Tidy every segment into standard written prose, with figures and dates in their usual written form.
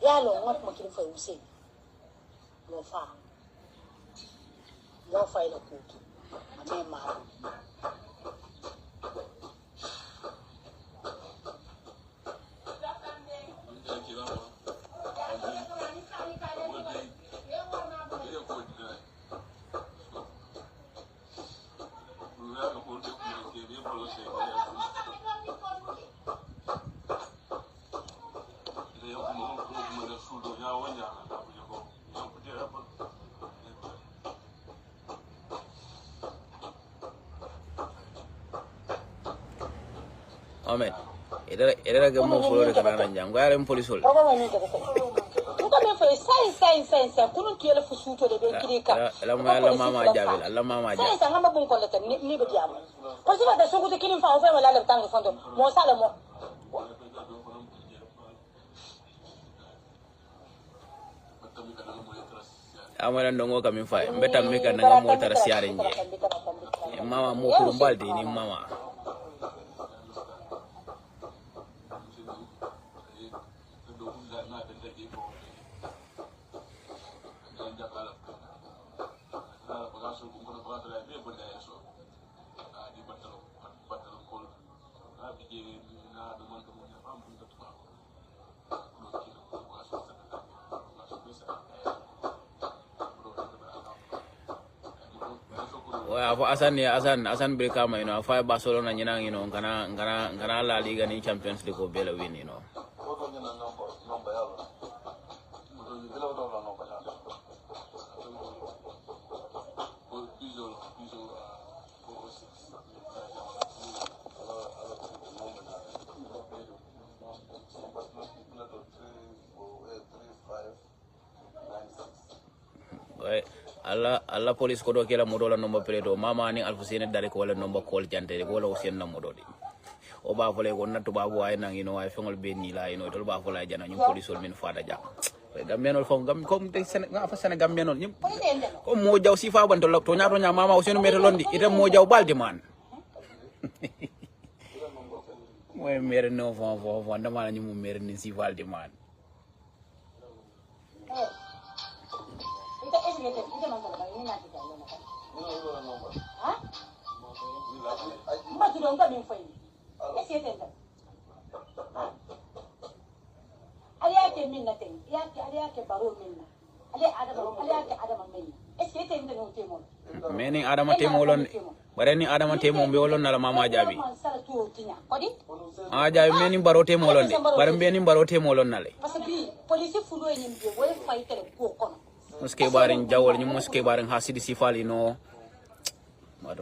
ya lo ngot mo kin fa usin lo fa ila kutu ame ma Amen. Era que mo folo de kana njang ko yare police hol. Nko me fe sai kunu kiyele fusuto de be kirika. Allah mama jabil, Allah mama jabil. Sai ngamba bun ko la tan ni be diamo. Ko siba da sungu de kinin fa o fe wala la tangi fondo. Mo sala mo. Amara ndongo kamin fa mbeta meka nanga mo tara siare nje. Mama mo kurumbaldi ni mama. Asan Brikama, five Barcelona, Gana La Liga ni Champions League ko bela win, alla police ko do kela modo la nomba pledo mama ni alfusine dare ko wala nomba call jante ko wala usien na modo di o ba fole ko natto babu ay nang ay fengol be ni la to ba fola jana ñu police ol min faada ja gambenol fo gam comme te nga fa Sénégal gambenol ñim ko mo jaw si fa banto to ñaato ñaa mama usien meto londi ite mo jaw baldi man moy mere no fo ndama ñu mu mere ni si baldi man Meni adama temolon bareni adama temo be wolon na mama Jabbi jabi meni baro temolon de baram beni baro temolon na le police fulo en be wala faytere ko kono muske barin jawol ñu muske barin hasidi sifali no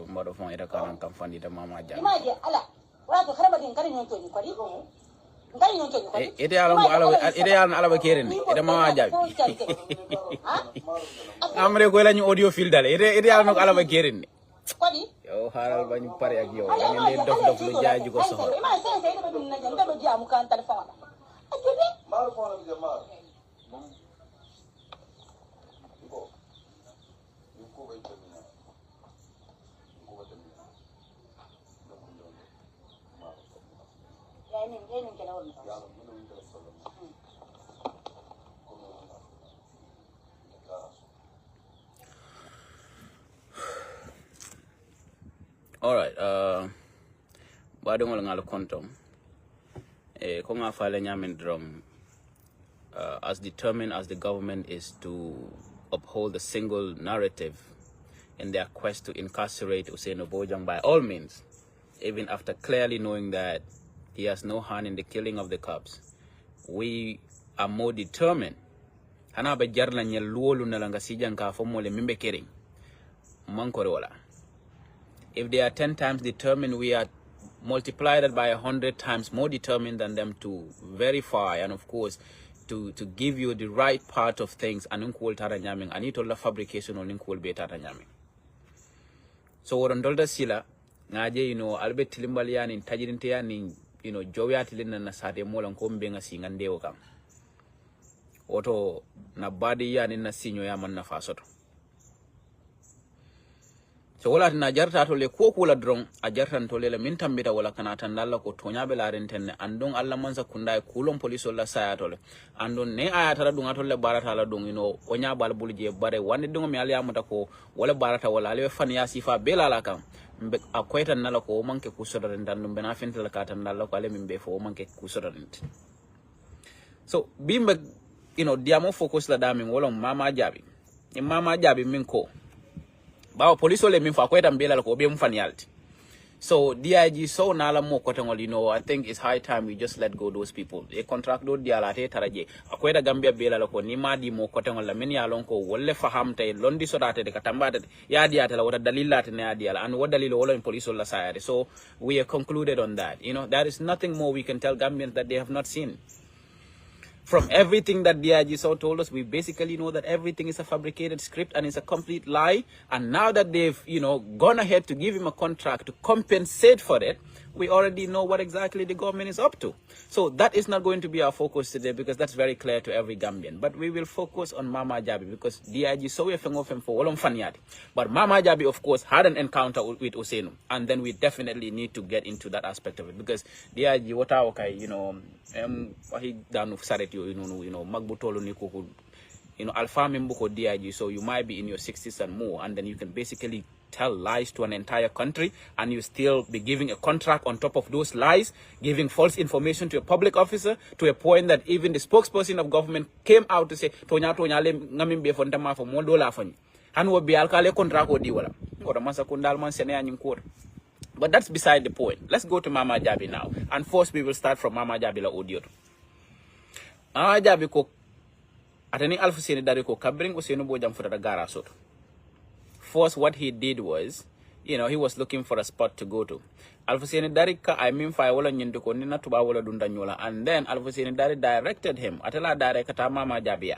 mado fon ida kan kam fandi da mama Jabbi ala wa to xaraba din kari ñon to ni kodi ngari ñon to ni kodi ide ala ba keren ida mama Jabbi amre ko lañu audio fil dal ide ala no ala ba keren ni kodi yo haral bañu pare ak yow da ngeen di dof lu jaaji ko soxla ma sen sen da dum na jam da do jaamu kan téléphone akebe mal phone bi jamaa all right badongol ngal kontom ko nga fale nyamen drum as determined as the government is to uphold the single narrative in their quest to incarcerate Hussein Bojang by all means, even after clearly knowing that he has no hand in the killing of the cops, we are more determined. Hana ba jarla nyel luolu na langa sijan ka fomole mimbe kering mankore wala. If they are 10 times determined, we are multiplied by 100 times more determined than them to verify and of course to give you the right part of things and unkol tara nyaming and it all the fabrication on unkol be tara nyaming. So what ndolda sila ngaje albert tilimbalia ni tajirinte ya ni jowya tilina na sade mola nkombe nga singande o kam oto na badi ya ni na sinyo ya man na fasoto. so wala na jarta to le ko kula drong a jartan to le min tambita wala kana tan dalla ko tonya be la rentenne andon alla mansa kunda kulon police la saya to le andon ne aya tara dunga to le barata la dung onya bal bulje bare wande dunga mi aliya mata ko wala barata wala ale fan ya sifa bela la kam mbe akoytan nala ko manke kusoda rendan dum bena fentala ka tan dalla ko ale min be fo manke kusoda rent so bimbe diamo focus la damin wala mama jabi min ko bawo police ole min fa ko etam belal ko be mu fanyalti so dig so nala mo ko tangol I think it's high time we just let go those people e contract do diala te taraje akoy da gambia belal ko ni madi mo ko tangol la min ya lon ko wolle faham tay londi sodate de katambade ya diata la wada dalilate ne adiala and wada dalilo wala police la sayade so we are concluded on that there is nothing more we can tell Gambians that they have not seen. From everything that DIG Sowe told us, we basically know that everything is a fabricated script and it's a complete lie. And now that they've, gone ahead to give him a contract to compensate for it, we already know what exactly the government is up to. So that is not going to be our focus today because that's very clear to every Gambian. But we will focus on Mama Jabbi because DIG Sowe for Fanyadi. But Mama Jabbi, of course, had an encounter with Ousenu. And then we definitely need to get into that aspect of it because DIG, he done saret magbutolo ni kuku alpha membuko DIG, so you might be in your 60s and more, and then you can basically tell lies to an entire country and you still be giving a contract on top of those lies, giving false information to a public officer to a point that even the spokesperson of government came out to say tonya le ngamimbe fontama for more dollar fani hanwo bi alkale contract odi wala or masa kundal man sene anyin court. But that's beside the point. Let's go to Mama Jabbi now. And first we will start from Mama Jabbi la audio. Mama Jabbi ko atani Alpha Seni dari ko kabring Ousenu Bojang for the gara soto. First what he did was, he was looking for a spot to go to. Alpha Seni dari ka I mean fa wala nyindu ko nina tuba wala dunda nyola, and then Alpha Seni dari directed him atala direct kata Mama Jabbi ya.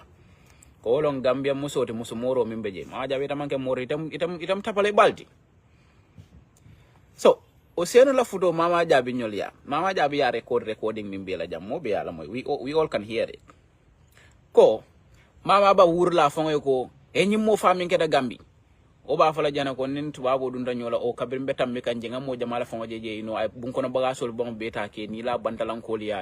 Ko long Gambia musoti musumoro mimbeje. Mama Jabbi tamanke moro itam tapale balti. So, Ousenu la fudo Mama Jabbi nyolia. Mama Jabbi ya recording mimbela jam mo be ala moy. We all can hear it. Ko Mama ba wurla fongo ko enyi mo famin keda Gambi. Oba fala jana ko nin tubabo dunda nyola o kabir betam mi kan jenga mo jamala fongo jeje ay bunkono baga sol bon beta ke ni la bantalan kolia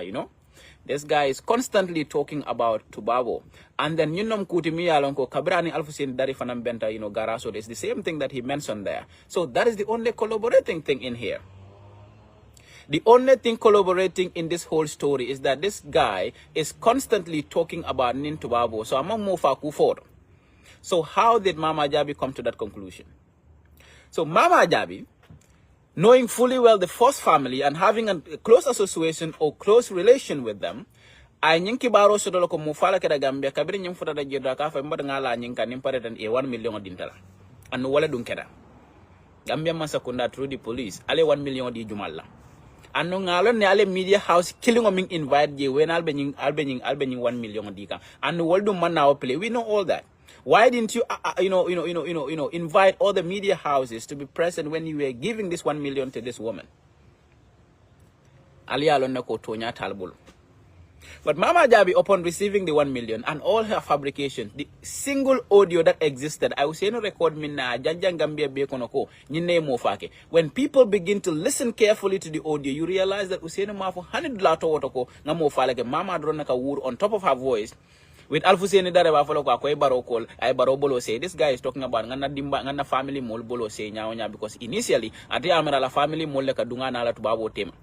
This guy is constantly talking about Tubabo. And then kuti mi alonko kabrani Alpha Seni dari fanam benta garaso. It's the same thing that he mentioned there. So that is the only collaborating thing in here. The only thing collaborating in this whole story is that this guy is constantly talking about Nin Tubabo. So among Mofa Kufor. So how did Mama Jabbi come to that conclusion? So Mama Jabbi, knowing fully well the first family and having a close association or close relation with them, ay nyinki baro sodolo ko mufala keda Gambia kabiri nyim futa da jedra ka fa mbada ngala nyinka nimpare tan 1 million dintala anu wala dun keda Gambia masakunda through the police ale 1 million di jumalla anu ngalo ne ale media house killing ming invite je when albe nying 1 million di ka anu waldum man now play. We know all that. Why didn't you, invite all the media houses to be present when you were giving this 1 million to this woman? But Mama Jabbi, upon receiving the 1 million and all her fabrications, the single audio that existed, I was saying record minna Janjan Gambia Bekonoko, Nine Mofake. When people begin to listen carefully to the audio, you realize that Usain Mafo $100 Wotoko, Namofalake, Mama Dronaka Wood on top of her voice. With Alpha Seni dare ba follow ko ay baro call ay baro bolo say this guy is talking about ngana family mol bolo say nya because initially ati amara la family mol ka dunga na la tubabo tema.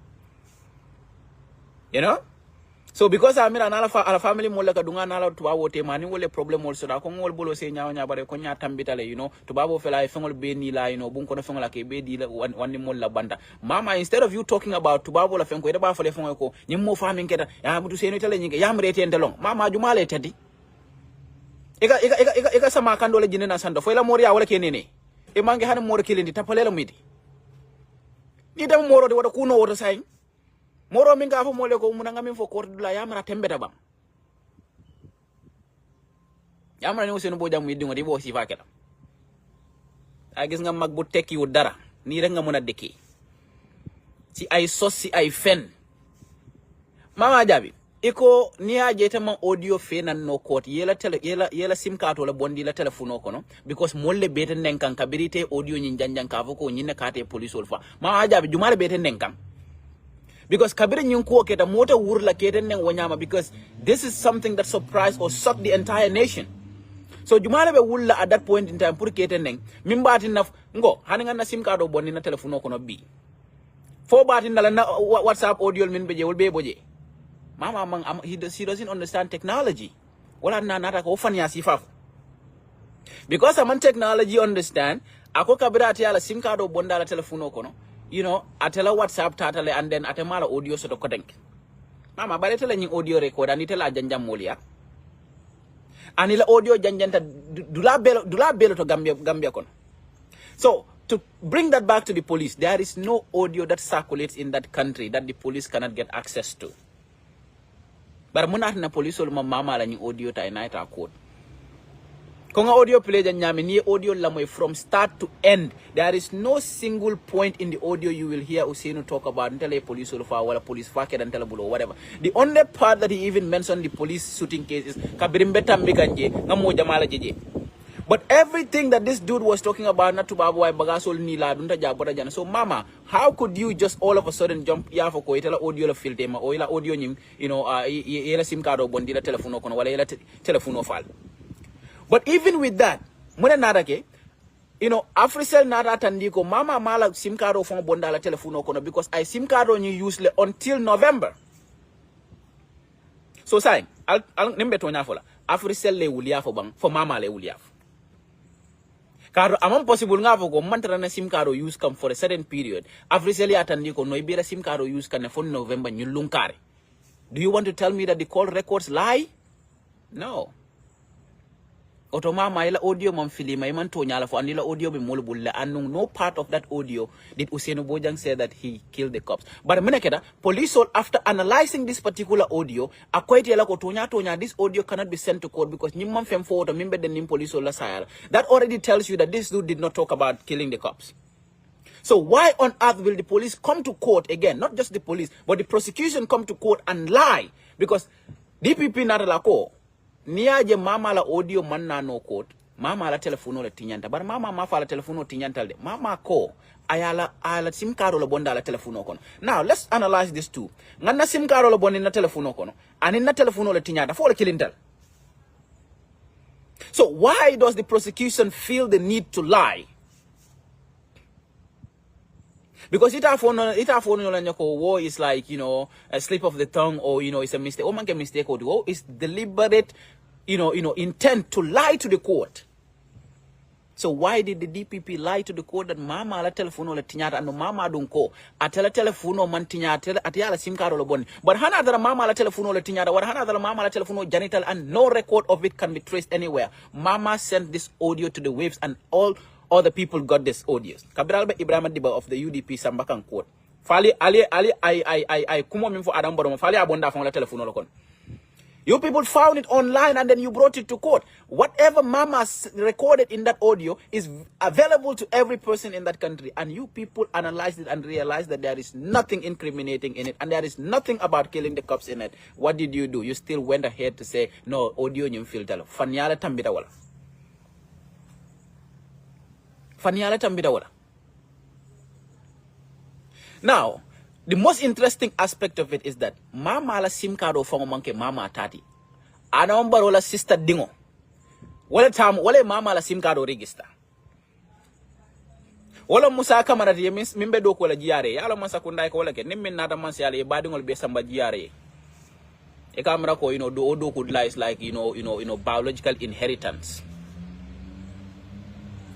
So because amira na la family mol ka dunga na la tubabo tema ni wole problem also da ko ngol bolo say nya bare ko nya tambitale tubabo fela fengol be ni la bun ko no fengol ke be di la wani mol la banda. Mama, instead of you talking about tubabo la fengo ida ba fele fengo ko nyimmo famin keda ya mutu seno tele nyinga ya mrete endelong Mama jumale tedi ika sama kando le jinena sando fo la moria wala kenene e mangi han moro kilindi tapale la midi ni dem moro de wada kuno wota say moro min ga fo mole ko mun ngam fo ko dula ya mara tembe tabam ya mara ni Ousenu Bojang mi dingo di bo si fakela a gis nga mag bu tekki wu dara ni rek nga mëna dekki ci ay sos ci ay fen Mama Jabbi iko niya jeta man audio fe nan no court yela sim card wala bondi la telephone kono because molle beten nen kan kabirite audio nyin janjan ka ko nyine kate police wol fa ma ajabi jumala beten nen kan because kabiri nyin ko keta mota wurla keten nen wanyama because this is something that surprised or shocked the entire nation. So jumala be wulla at that point in time pour keten nen min batin na ngo haninga na sim card o bondi na telephone kono bi fo batin na WhatsApp audio min be je wol be boje mama he doesn't understand technology. Wala na nata ko fanya sifa. Because I'm technology understand, ako kabira ati ala sim card o bonda la telephone kono. You know, atela WhatsApp tatale and then atemala audio so to kodenk. Mama bare tele nying audio record ani tela janjam molia. Anila audio janjanta dula belo to Gambia kono. So to bring that back to the police, there is no audio that circulates in that country that the police cannot get access to. But muna na police ol mama la ni audio ta inaita code. Konga audio play jan nyame ni audio la moy from start to end. There is no single point in the audio you will hear Usainu talk about until a police ol fa wala police fa ke dan bulo whatever. The only part that he even mentioned the police shooting cases kabirimbe mbikanje ngamo jamala jeje. But everything that this dude was talking about, not to babu ay bagasol ni la dunta jabora jana. So mama, how could you just all of a sudden jump ya for ko itela audio la filter ma o ila audio nyim, you know, ila sim card o bondi la telephone kono wala ila telephone file. But even with that, muna nada ke, you know, Africell nada tandiko mama mala sim card o fon bonda la telephone kono because I sim card on you use until November. So saying, al nimbe to nya fola. Africell le wulia for bang for mama le wulia. Karo among possible nga go mantra na sim card use come for a certain period. Africell atandi ko no ibira sim card use kan for November nyulung kare. Do you want to tell me that the call records lie? No. Otoma ila audio man filima iman to nyala for anila audio be mulbulla and no part of that audio did Usainu Bojang say that he killed the cops. But menekeda police all after analyzing this particular audio akwait yala ko tonya this audio cannot be sent to court because nyimman fem for to mimbe den nim police all la sayala. That already tells you that this dude did not talk about killing the cops. So why on earth will the police come to court again? Not just the police, but the prosecution come to court and lie because DPP not la ko. Niaje mama la audio manna no court mama la telefono la tinyanta bar mama ma fa la telefono tinyanta de mama ko ayala sim card la bonda la telefono kono. Now let's analyze this too. Nganna sim card la bonda na telefono kono ani na telefono la tinyanta fo la kilintal. So why does the prosecution feel the need to lie? Because it phone war is like, you know, a slip of the tongue or, you know, it's a mistake. Oh, man can mistake or do. It's deliberate, you know, intent to lie to the court. So why did the DPP lie to the court that mama la telefono la tinyata and mama don't call? Atela telefono man tinyata atela sim card la boni. But hana da mama la telefono la tinyata. What hana da mama la telefono genital and no record of it can be traced anywhere. Mama sent this audio to the waves and all other people got this audios. Kabiralba Ibrahim Diba of the UDP Sambakan court. Fali ali I kumo min for Adam Borom. Fali abonda from la telephone lokon. You people found it online and then you brought it to court. Whatever mama recorded in that audio is available to every person in that country. And you people analyzed it and realized that there is nothing incriminating in it. And there is nothing about killing the cops in it. What did you do? You still went ahead to say, no, audio nyum filter. Fanyala tambida wala. Fanyala tambida wala. Now, the most interesting aspect of it is that mama la sim card o fango manke mama tati. Ana ombaro la sister dingo. Wale mama la sim card o register. Wala musa kamara di mimbe do ko la jiare. Yalo mansa kundai ko wala ke nimmin nada mansa yale badingol be samba jiare. E kamera ko do could lie is like biological inheritance.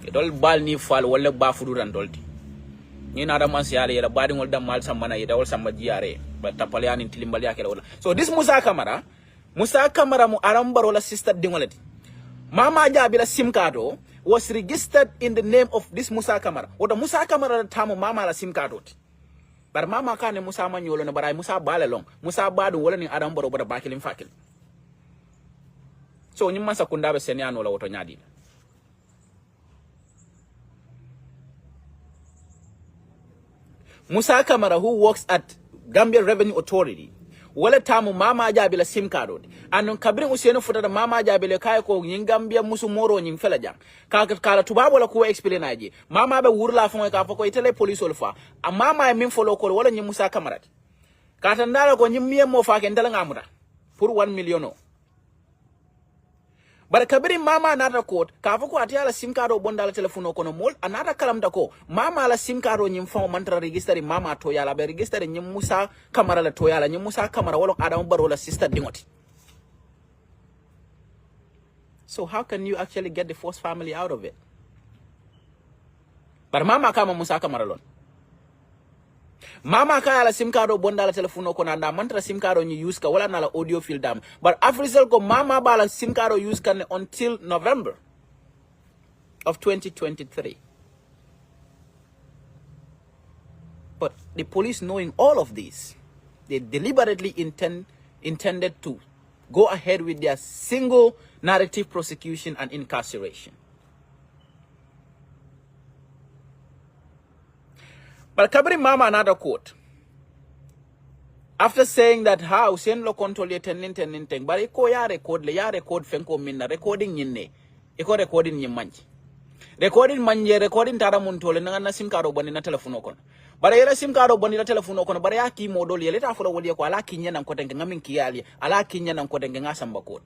It all bal ni fal wala ba fuduran dolti. Ni nada man siare yela badi ngol dam mal sambana yeda wal samba jiare ba tapale ani tilimbal yakela wala. So this Musa Kamara mu arambaro la sister dingolati. Mama Jabbi la sim card was registered in the name of this Musa Kamara. Or the Musa Kamara tamu mama la sim card. But mama kane Musa manyolo na barai Musa balelong. Musa badu wala ni arambaro bada bakilim fakil. So nyima sa kundabe seniano la woto nyadi. Musa Kamara, who works at Gambia Revenue Authority, wala tamu mama Jabbi la sim card anon kabrin useno futa mama Jabbi le kay ko ngambia musu moro nyim fela jang kala tubabo la ko explain aji mama be wurla fon ka fako itele police ol fa a mama e min folo ko wala nyim musa kamarat kata ndala ko nyim miye mo fa ke ndala ngamuta pour 1 million. But kabiri mama another code ka fako atiala sim card o bondala telephone ko no mol another kalam dako mama la sim card o nyim fa mantra register mama to yala be register nyim musa kamara la to yala nyim musa kamara wala adam baro la sister dingoti. So how can you actually get the first family out of it? But mama kama musa kamara lon mama kaya la sim card o bondala telephone ko na mantra sim card o ni use ka wala na la audio field dam but afrisel ko mama bala sim card o use kan until November of 2023. But the police, knowing all of this, they deliberately intended to go ahead with their single narrative prosecution and incarceration. But kabri mama another quote. After saying that how sen lo control ye tenin but iko ya record fenko minna recording nyinne iko recording nyimanji recording manje recording tara mun tole na sim card boni na telephone ko bara yela sim card boni na telephone ko bara ya ki modol ye leta folo woli ko ala kinya nan ko tenge ngamin kiyali ala kinya nan ko tenge ngasamba ko.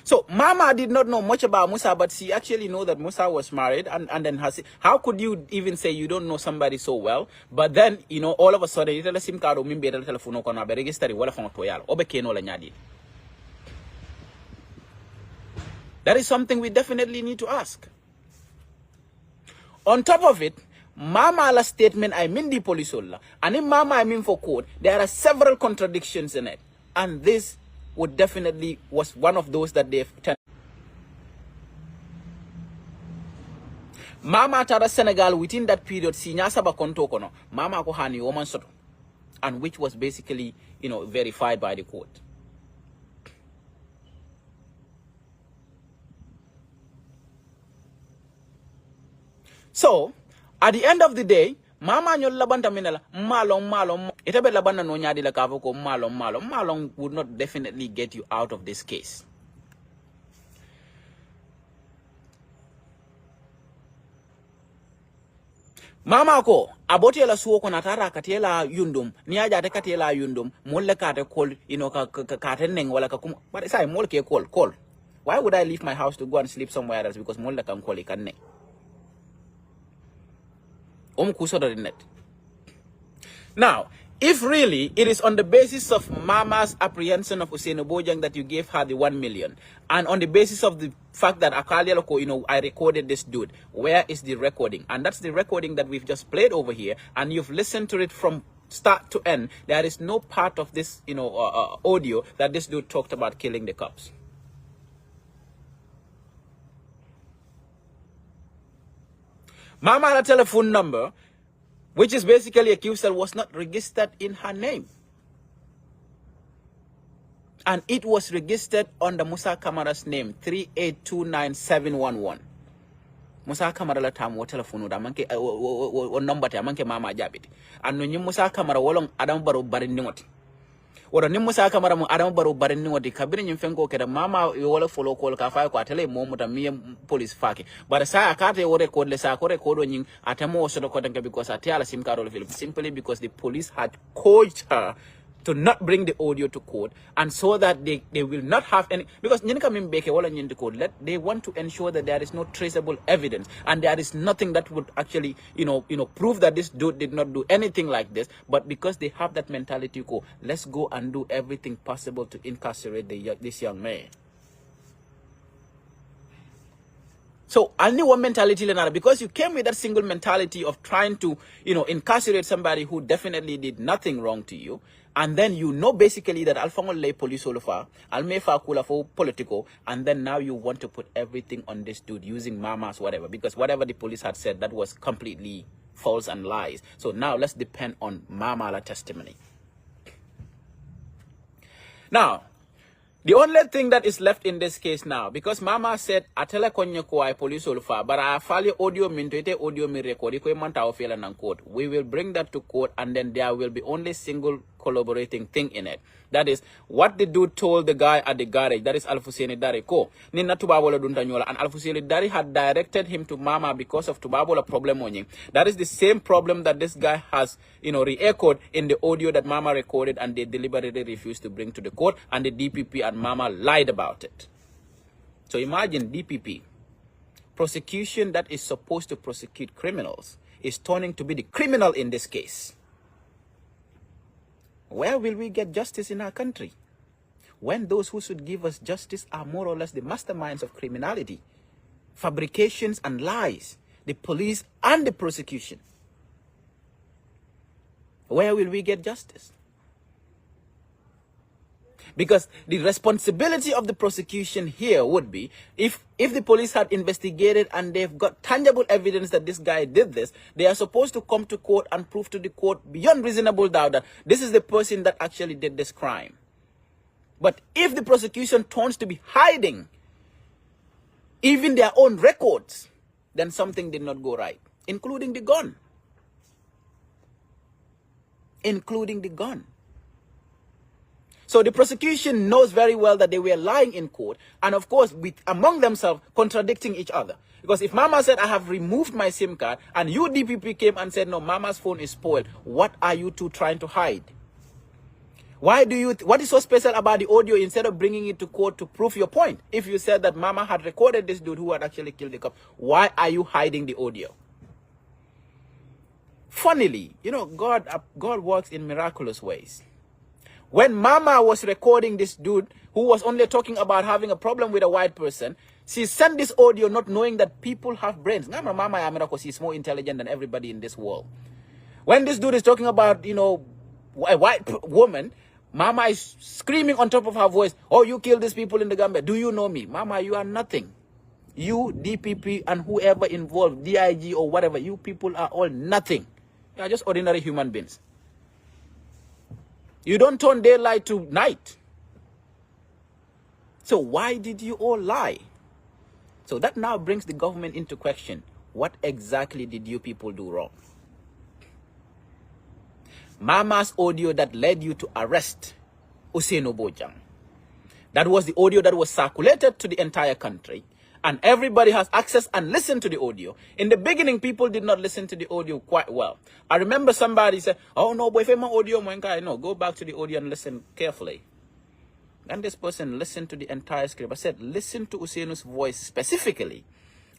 So mama did not know much about Musa, but she actually know that Musa was married, and then how could you even say you don't know somebody so well? But then, you know, all of a sudden, you tell sim card o mimbe tele telephone ko na be register wala fon to yalo obe keno la nyadi. That is something we definitely need to ask. On top of it, mama la statement I mean the police ola, and in mama I mean for court, there are several contradictions in it, and this would definitely was one of those that they've mama tara Senegal within that period sinya saba konto kono mama ko hani woman soto, and which was basically, you know, verified by the court. So at the end of the day, mama nyol labanta minela malong itabe labanda no nyadi la kavo ko malong would not definitely get you out of this case. Mama ko aboti la suwo ko natara katela yundum ni aja te katela yundum molle kate call, you know, kate neng wala ka kum, but say mol ke call. Why would I leave my house to go and sleep somewhere else because molle kan call ikanne now, if really it is on the basis of mama's apprehension of Hussein Bojang that you gave her the 1 million, and on the basis of the fact that Akali Loko, you know, I recorded this dude, where is the recording? And that's the recording that we've just played over here, and you've listened to it from start to end. There is no part of this, you know, audio that this dude talked about killing the cops. Mama had a telephone number, which is basically a QCell, was not registered in her name. And it was registered under Musa Kamara's name, 3829711. Musa Kamara la tamu telephone da manke o number ta manke mama Jabbi. And no Musa Kamara wolong adam baro barin ngoti. Wala ni Musa Kamara mu adam baro barin ngoti kabiri nyim fengo ke da mama wala follow call ka fa ko tele mo muta mi police fake. But sa akate o record le sa ko record nyin atamo so ko danka because atiala sim card film simply because the police had coached her to not bring the audio to court, and so that they will not have any, because they want to ensure that there is no traceable evidence and there is nothing that would actually prove that this dude did not do anything like this. But because they have that mentality, let's go and do everything possible to incarcerate this young man. So only one mentality, Lenara, because you came with that single mentality of trying to, incarcerate somebody who definitely did nothing wrong to you. And then basically that Alfonso lay police olofa, Almefa kula for political, and then now you want to put everything on this dude using mamas, whatever, because whatever the police had said, that was completely false and lies. So now let's depend on mama testimony. Now, the only thing that is left in this case now, because Mama said, "Atela konye kuai police ulfa, but I file audio mintuite audio mi record iko manta ofela nan court. We will bring that to court, and then there will be only single collaborating thing in it. That is what the dude told the guy at the garage. That is Alfuseni Dari ko. Nina tubabola duntanyola, and Alfuseni Dari had directed him to Mama because of tubabola problem onye. That is the same problem that this guy has, re-echoed in the audio that Mama recorded, and they deliberately refused to bring to the court, and the DPP and Mama lied about it. So imagine DPP, prosecution that is supposed to prosecute criminals, is turning to be the criminal in this case. Where will we get justice in our country when those who should give us justice are more or less the masterminds of criminality, fabrications and lies, the police and the prosecution? Where will we get justice? Because the responsibility of the prosecution here would be, if the police had investigated and they've got tangible evidence that this guy did this, they are supposed to come to court and prove to the court beyond reasonable doubt that this is the person that actually did this crime. But if the prosecution turns to be hiding even their own records, then something did not go right, including the gun. Including the gun. So the prosecution knows very well that they were lying in court, and of course, among themselves, contradicting each other. Because if Mama said, "I have removed my SIM card," and you DPP came and said, "No, Mama's phone is spoiled," what are you two trying to hide? What is so special about the audio instead of bringing it to court to prove your point? If you said that Mama had recorded this dude who had actually killed the cop, why are you hiding the audio? Funnily, God works in miraculous ways. When Mama was recording this dude who was only talking about having a problem with a white person, she sent this audio not knowing that people have brains. Mama is more intelligent than everybody in this world. When this dude is talking about, a white woman, Mama is screaming on top of her voice, "Oh, you killed these people in the Gambia. Do you know me?" Mama, you are nothing. You, DPP, and whoever involved, DIG or whatever, you people are all nothing. You are just ordinary human beings. You don't turn daylight to night. So why did you all lie? So that now brings the government into question. What exactly did you people do wrong? Mama's audio that led you to arrest Usainu Bojang. That was the audio that was circulated to the entire country. And everybody has access and listen to the audio. In the beginning, people did not listen to the audio quite well. I remember somebody said, "Oh no, boy, if I'm audio, no, go back to the audio and listen carefully." And this person listened to the entire script. I said, listen to Usainu's voice specifically,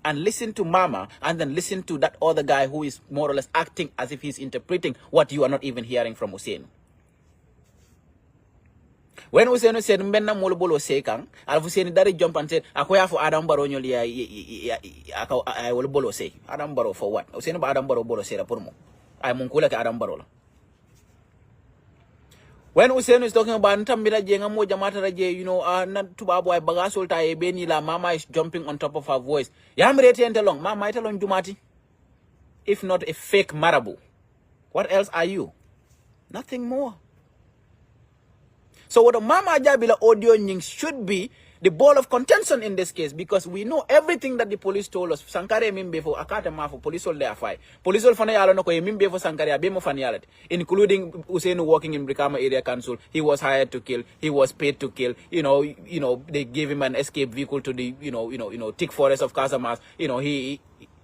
and listen to Mama, and then listen to that other guy who is more or less acting as if he's interpreting what you are not even hearing from Usainu. When Usainu said, "Mbenna molo bolo sekang," Alfuseni Dari jump and said, "Akoya for Adam Baro nyoli I will bolo say." Adam Baro for what? Usainu ba Adam Baro bolo say la purmo. Ay munkula ke Adam Baro la. When Usainu is talking about ntambira jenga mo jamata raje, na tubabu ay bagasol ta ebeni la, Mama is jumping on top of her voice. Yamrete entelong, Mama itelong jumati. If not a fake marabu, what else are you? Nothing more. So what the Mama Jabila audio should be the ball of contention in this case, because we know everything that the police told us. Sankare mimbe for akata ma for police all there fight. Police all fana yalo no ko mimbe for Sankare abemo fana including Usainu working in Brikama Area Council. He was hired to kill. He was paid to kill. They gave him an escape vehicle to the thick forest of Casamas. He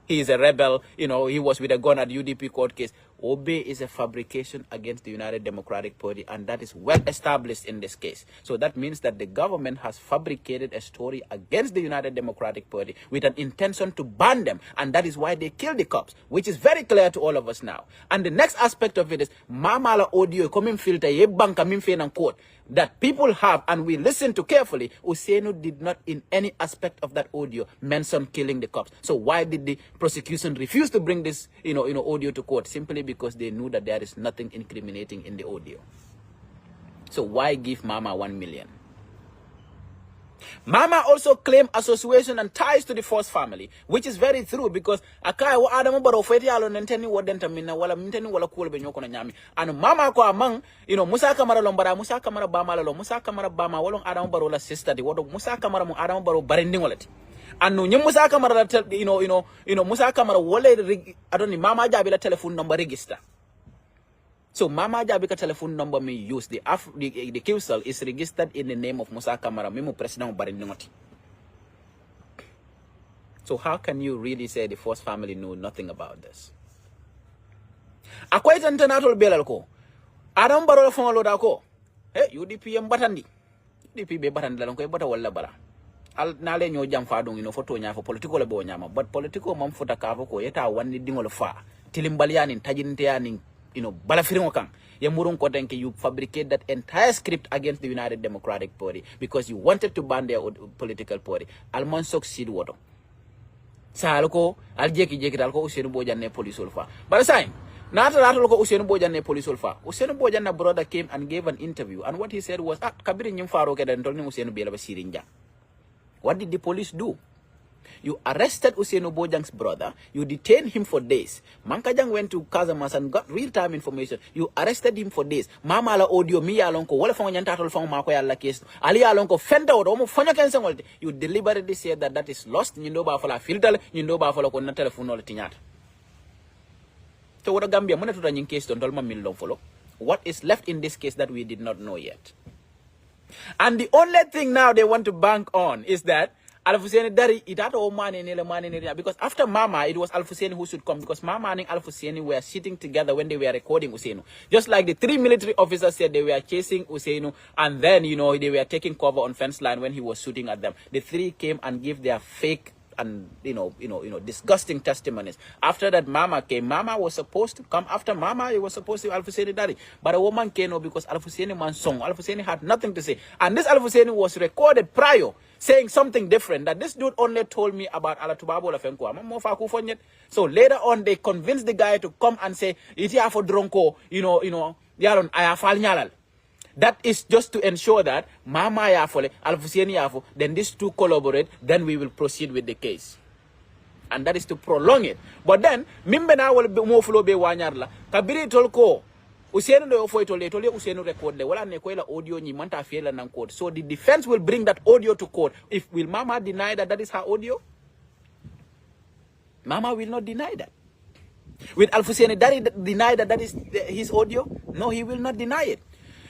is a rebel. He was with a gun at UDP court case. Obe is a fabrication against the United Democratic Party, and that is well established in this case. So that means that the government has fabricated a story against the United Democratic Party with an intention to ban them, and that is why they killed the cops, which is very clear to all of us now. And the next aspect of it is Mamala audio coming filter ye banka mimfe court that people have, and we listen to carefully. Usainu did not in any aspect of that audio mention killing the cops. So why did the prosecution refuse to bring this audio to court? Simply because they knew that there is nothing incriminating in the audio. So why give Mama 1 million? Mama also claimed association and ties to the first family, which is very true because akai wa Adamu baro feti alo nenteni wadenta minna wala minteni wala kuole benyoko na nyami. And mama ko among, Musa Kamara lombara, Musa Kamara bama lalo, Musa Kamara bama walong Adamu baro la sister di wado Musa Kamara mu Adamu baro barending walati. And no Musa Kamara Musa Kamara wale adoni mama Jabbi la telephone number register. So Mama Jabbi telephone number me use the QCell is registered in the name of Musa Kamara. Mimo president Barindingoti. So how can you really say the first family know nothing about this? Akwai international belalko. Adam baro fongalo dako. Hey, UDP batandi. UDP be batandi lalonko bata wala bara. Al nale nyo jam fa dong foto nya for political bo nyama, but political mam fota kavo ko yeta wani dingol fa. Tilimbaliani tajinteani balafiringo kang yamurung kotenke you fabricate that entire script against the United Democratic Party because you wanted to ban their political party. Almon succeed woto. Salko aljeki dalko Usenu Bojanne police ulfa. But sign not loko Usenu Bojanne police ulfa. Usenu Bojanna brother came and gave an interview and what he said was kabiri nyimfaro keda ntolni Usenu Bela basirinja. What did the police do? You arrested Usenu Bojang's brother. You detained him for days. Mankajang went to Kazamas and got real-time information. You arrested him for days. Mama la audio mi alonko wala fango nyantatol fango mako ya la case. Ali alonko fenda odo omo fanyo kense ngolte. You deliberately said that is lost. Nyindo ba fala filter. Nyindo ba fala kona telephone ole tinyata. So what a Gambia muna tuta nying case don dolma min long follow. What is left in this case that we did not know yet? And the only thing now they want to bank on is that Al-Hussein Dari itato mane because after Mama it was Al-Hussein who should come because Mama and Al-Hussein were sitting together when they were recording Usainu. Just like the 3 military officers said they were chasing Usainu and then they were taking cover on fence line when he was shooting at them. The 3 came and gave their fake and disgusting testimonies. After that Mama came. Mama was supposed to come. After Mama it was supposed to be Al-Hussein Dari, but a woman came because Al-Hussein man song. Al-Hussein had nothing to say, and this Al-Hussein was recorded prior saying something different, that this dude only told me about Alatubabo Lafenko. So later on they convinced the guy to come and say iti afo dronko yaron ayafal nyalal. That is just to ensure that Mama Yafole, Al-Hussein Yafo, then these two collaborate, then we will proceed with the case. And that is to prolong it. But then, Mimbena will be more flow be wanyarla. Kabiri tolko, Usainu do ofo itole, Usainu record le, wala nekoela audio ni manta fiela nang court. So the defense will bring that audio to court. Will Mama deny that that is her audio? Mama will not deny that. Will Al-Hussein Dari deny that that is his audio? No, he will not deny it.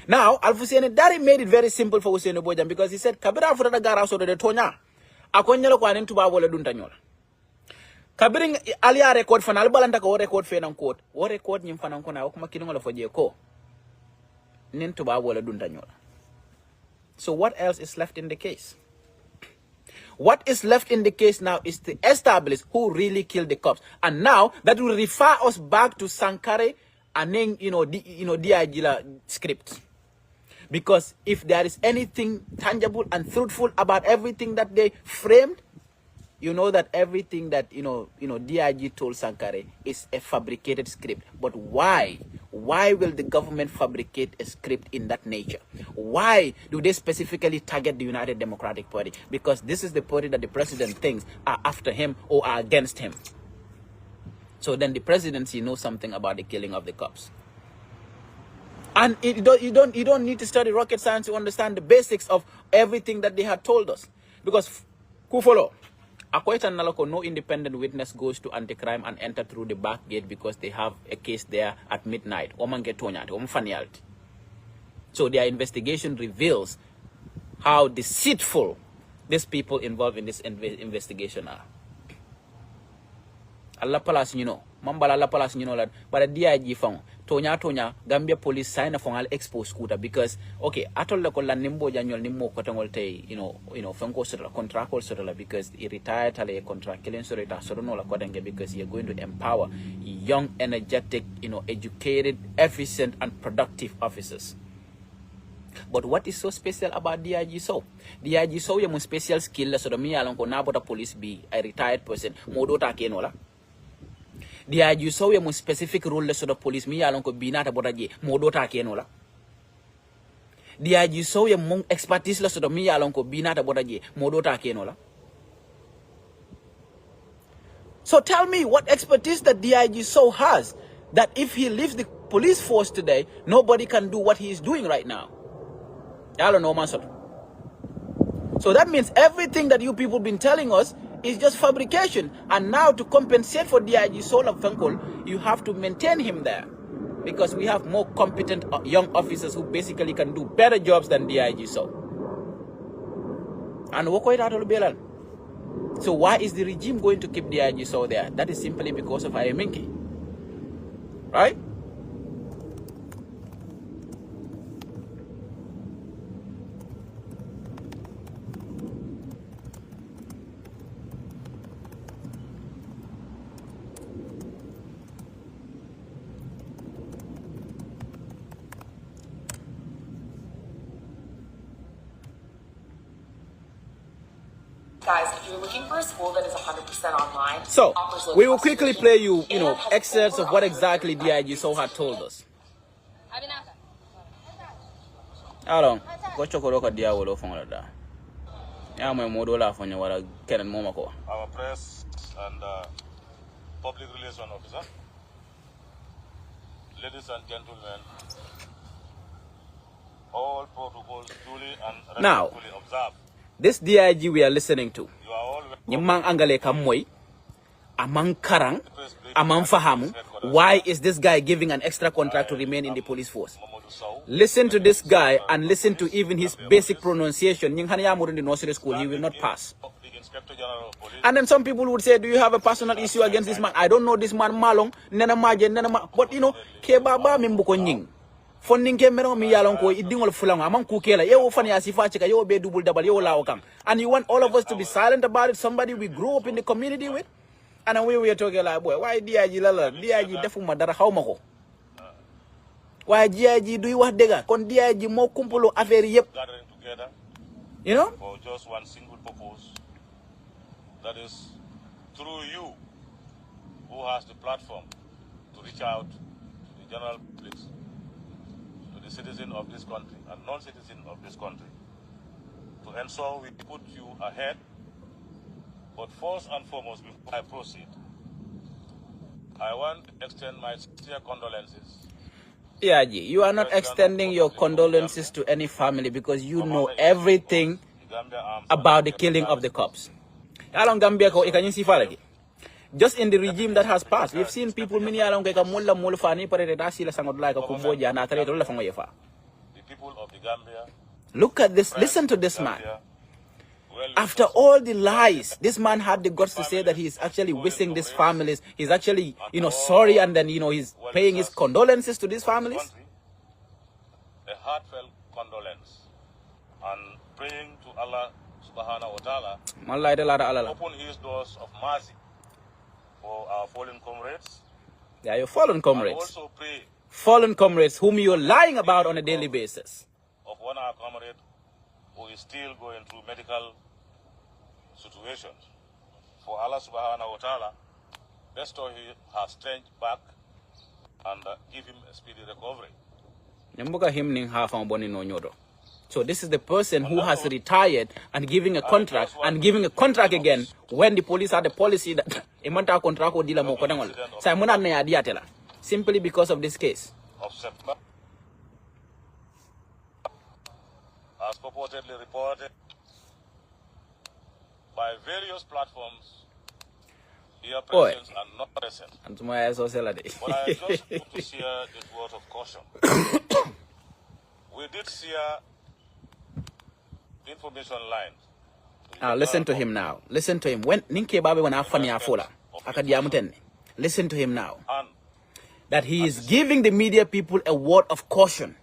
Now, Al-Hussein Dari made it very simple for Usenu Bojang because he said, Kabira Furada Gara so de Tonya, Akonyalo Kwanin Tuba Wala Duntanyola. Kabiring Alia record for Albalanta or record Fenam court, or record Nim Fanankona, Okmakinola for Jeko. Nin Tuba Wala Duntanyola. So, what else is left in the case? What is left in the case now is to establish who really killed the cops. And now, that will refer us back to Sankare and then, Diagila script. Because if there is anything tangible and truthful about everything that they framed, you know that everything that, DIG told Sankare is a fabricated script. But why? Why will the government fabricate a script in that nature? Why do they specifically target the United Democratic Party? Because this is the party that the president thinks are after him or are against him. So then the presidency knows something about the killing of the cops. And you don't need to study rocket science to understand the basics of everything that they had told us. Because Kufolo, Akwaitan Naloko, no independent witness goes to anti-crime and enter through the back gate because they have a case there at midnight. So their investigation reveals how deceitful these people involved in this investigation are. Allah palas Mambala Allah palas lad, but a DIG found Tonya Gambia police sign a fongal expo scooter because okay, atol la ko la nimbo janyol nimmo ko tangol tay fenko sura contract sura because he retired tale contract killing sura ta sura no la ko dange because he are going to empower young, energetic, educated, efficient and productive officers. But what is so special about DIG Sowe? DIG Sowe yung special skill la sura mi alon ko nabota police be a retired person modota kenola. DIG Sowe yung specific role la sura police mi alon ko binata botaje modota kenola. DIG Sowe ye mong expertise la soto mi yalon ko binata botaje modota kenola. So tell me what expertise that DIG Sowe has that if he leaves the police force today, nobody can do what he is doing right now. I don't know, Master. So that means everything that you people been telling us is just fabrication. And now to compensate for DIG Sowe of Fenkol, you have to maintain him there. Because we have more competent young officers who basically can do better jobs than DIG Sowe. And so why is the regime going to keep DIG Sowe there? That is simply because of Ayaminki. Right? Guys, if you're looking for a school that is 100% online, so we will quickly play you, excerpts of what exactly DIG Sowe had told us. Along, go chokoroka dia wolo fonga. Ya mo modola fonya wala kenen momako. Our press and public relation officer, ladies and gentlemen, all protocols duly and respectfully observed. This DIG we are listening to, Nyamang Angale Kamoy, Amang Karang, Amang Fahamu, why is this guy giving an extra contract to remain in the police force? Listen to this guy and listen to even his basic pronunciation. In the nursery school, he will not pass. And then some people would say, do you have a personal issue against this man? I don't know this man Malong, but Kebaba Mimbuko Nying. Funding came me yalong ko idingol fulang amang kukela yo fani asifa chika yo be double double yo laokang, and you want all of us to be silent about it, somebody we grew up in the community with? And then we were talking like, boy, why DIG lala DIG defu madara haumako, why DIG do you what dega kon DIG mo kumpulo affaire yep Gathering together, for just one single purpose, that is through you who has the platform to reach out to the general public, citizen of this country and non-citizen of this country, to ensure we put you ahead. But first and foremost, before I proceed, I want to extend my sincere condolences. Yeah, you are not extending your condolences to any family because you know everything about the killing of the cops. Just in the regime that has passed, we've seen people many along the people of the Gambia. Look at this, listen to this man. After all the lies, this man had the guts to say that he is actually wishing these families, he's actually, sorry, and then, he's paying his condolences to these families. A heartfelt condolence and praying to Allah subhanahu wa ta'ala open his doors of mercy for our fallen comrades. Yeah, your fallen comrades. And also pray fallen comrades whom you're lying about on a daily basis. Of one of our comrades who is still going through medical situations. For Allah subhanahu wa ta'ala, bestow her strength back and give him a speedy recovery. So this is the person who has retired and giving a contract and giving a contract again when the police had a policy that simply because of this case. Of September, as purportedly reported by various platforms, here present and not present. But I just want to share this word of caution. We did share information lines. Listen to him now. Listen to him. When Ninke Babe when Afani Afola, Akadiamuten, listen to him now. That he is giving the media people a word of caution.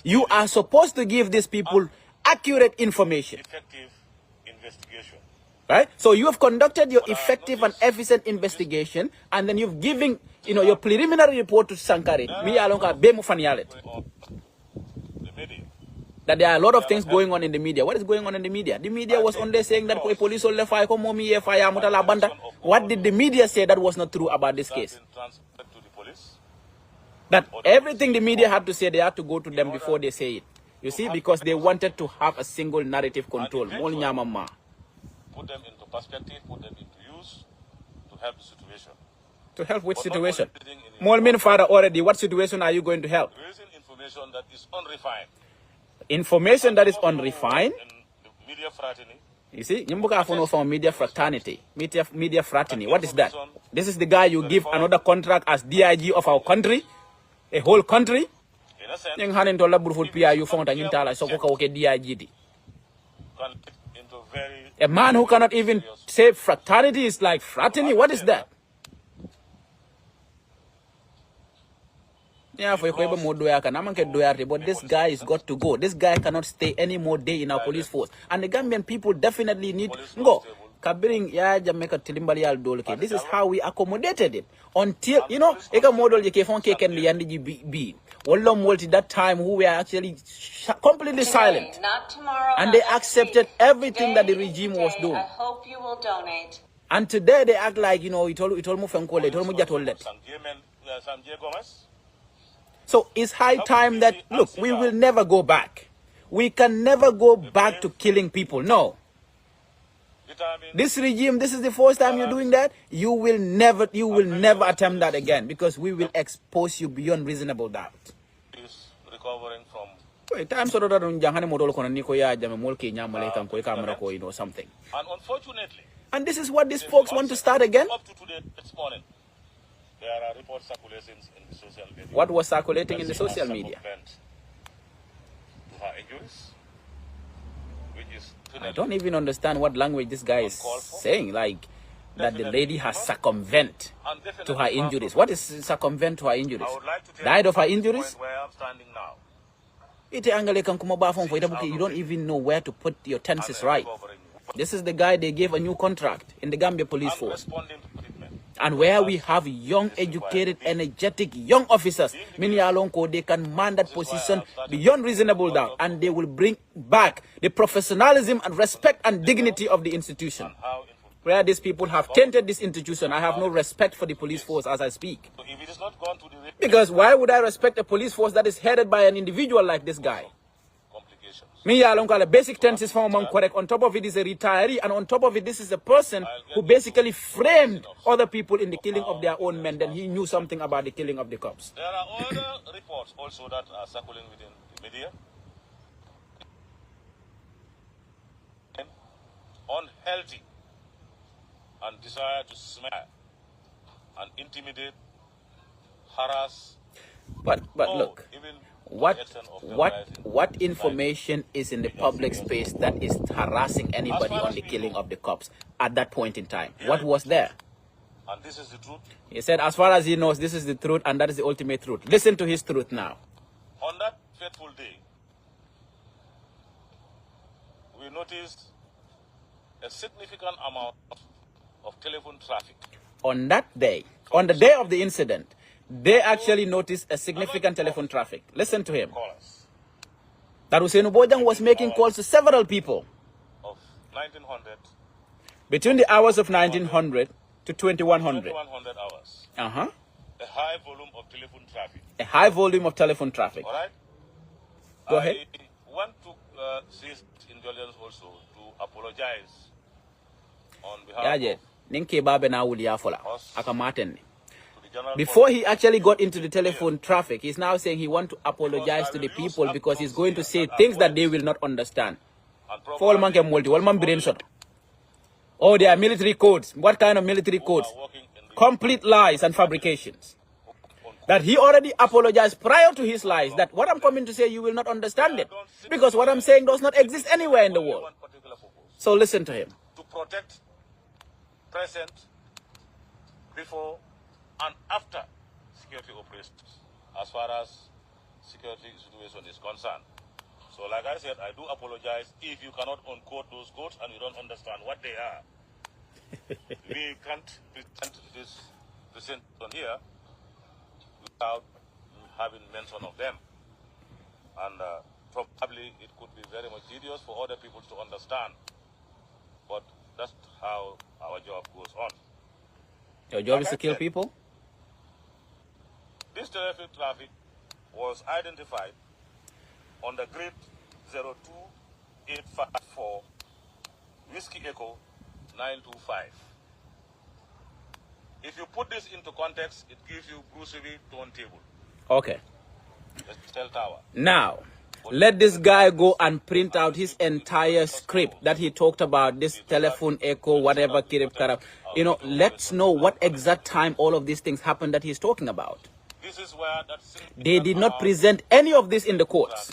You are supposed to give these people accurate information. Effective investigation. Right? So you have conducted your effective and efficient investigation, and then you've given, your preliminary report to Sankari. That there are a lot of things going on in the media. What is going on in the media? The media was only saying that police will fire. What did the media say that was not true about this case? That everything the media had to say, they had to go to them before they say it. You see, because they wanted to have a single narrative control. Put them into perspective, put them into use to help the situation. To help which situation? Molmin father already, what situation are you going to help? Raising information that is unrefined. Information that is unrefined? Media fraternity. You see, you from media fraternity. Media fraternity. What is that? This is the guy you give another contract as DIG of our country, a whole country. A man who cannot even say fraternity is like fraternity. What is that? Yeah, but this guy is got to go. This guy cannot stay any more day in our police force. And the Gambian people definitely need go. This is how we accommodated it. Until, you know, that time who were actually completely silent. And they accepted everything that the regime was doing. I hope you will donate. And today they act like, you know, it told me. So it's high time that, look, we will never go back. We can never go back to killing people. No. This regime, this is the first time you're doing that. You will never attempt that again, because we will expose you beyond reasonable doubt. Recovering from something. And unfortunately, and this is what these folks want to start again. Up to today, this morning, there are reports circulating in the social media. What was circulating in the social media? To her injuries, which is I don't even understand what language this guy is saying. Like that the lady has succumbed to her injuries. What is circumvent to her injuries? Died of her injuries? Where I'm standing now. You don't even know where to put your tenses right. This is the guy they gave a new contract in the Gambia police force. And where we have young, educated, energetic, young officers, they can man that position beyond reasonable doubt. And they will bring back the professionalism and respect and dignity of the institution. Where these people have tainted this institution, I have no respect for the police force as I speak. Because why would I respect a police force that is headed by an individual like this guy? Basic tenses from correct. On top of it is a retiree, and on top of it, this is a person who basically framed other people in the killing of their own men. Then he knew something about the killing of the cops. There are other reports also that are circulating within the media. Unhealthy and desire to smear and intimidate, harass. But look. What information is in the public space that is harassing anybody on the killing of the cops at that point in time? What was there? And this is the truth. He said, as far as he knows, this is the truth, and that is the ultimate truth. Listen to his truth now. On that fateful day, we noticed a significant amount of telephone traffic. On that day, on the day of the incident, they actually noticed a significant telephone traffic. Listen to him. That Hussein Bojang was making calls to several people. Of 1900. Between the hours of 1900 to 2100. 2100 hours. Uh-huh. A high volume of telephone traffic. A high volume of telephone traffic. All right? Go ahead. I want to seize indulgence also to apologize on behalf of before he actually got into the telephone traffic, he's now saying he wants to apologize to the people because he's going to say things that they will not understand. Oh, there are military codes. What kind of military codes? Complete lies and fabrications. That he already apologized prior to his lies. That what I'm coming to say, you will not understand it. Because what I'm saying does not exist anywhere in the world. So listen to him. To protect present, before, and after security operations, as far as security situation is concerned. So like I said, I do apologize if you cannot unquote those quotes and you don't understand what they are. We can't present this on here without having mention of them. And probably it could be very much tedious for other people to understand. But that's how our job goes on. Your job is to kill people? This traffic was identified on the grid 02854 Whiskey Echo 925. If you put this into context, it gives you Bruceville turntable. Okay. The cell tower. Now, let this guy go and print out his entire script that he talked about, this telephone echo, whatever, you know, let's know what exact time all of these things happened that he's talking about. This is where that they did not present any of this in the courts.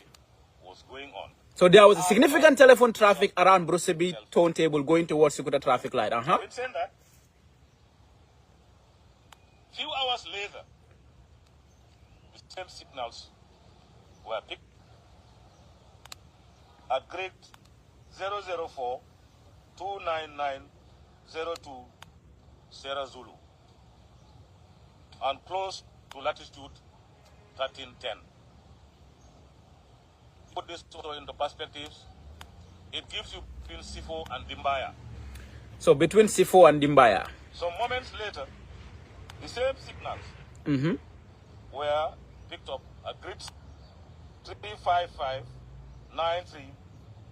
Was going on. So there was a significant telephone traffic around Bruceville turntable going towards Sukuta traffic light. Saying that, few hours later, the same signals were picked. A grade 004 29902 Sierra Zulu and close to latitude 1310. Put this photo into perspectives, it gives you between Sifo and Dimbaya. So between Sifo and Dimbaya. Some moments later, the same signals were picked up at grid 35593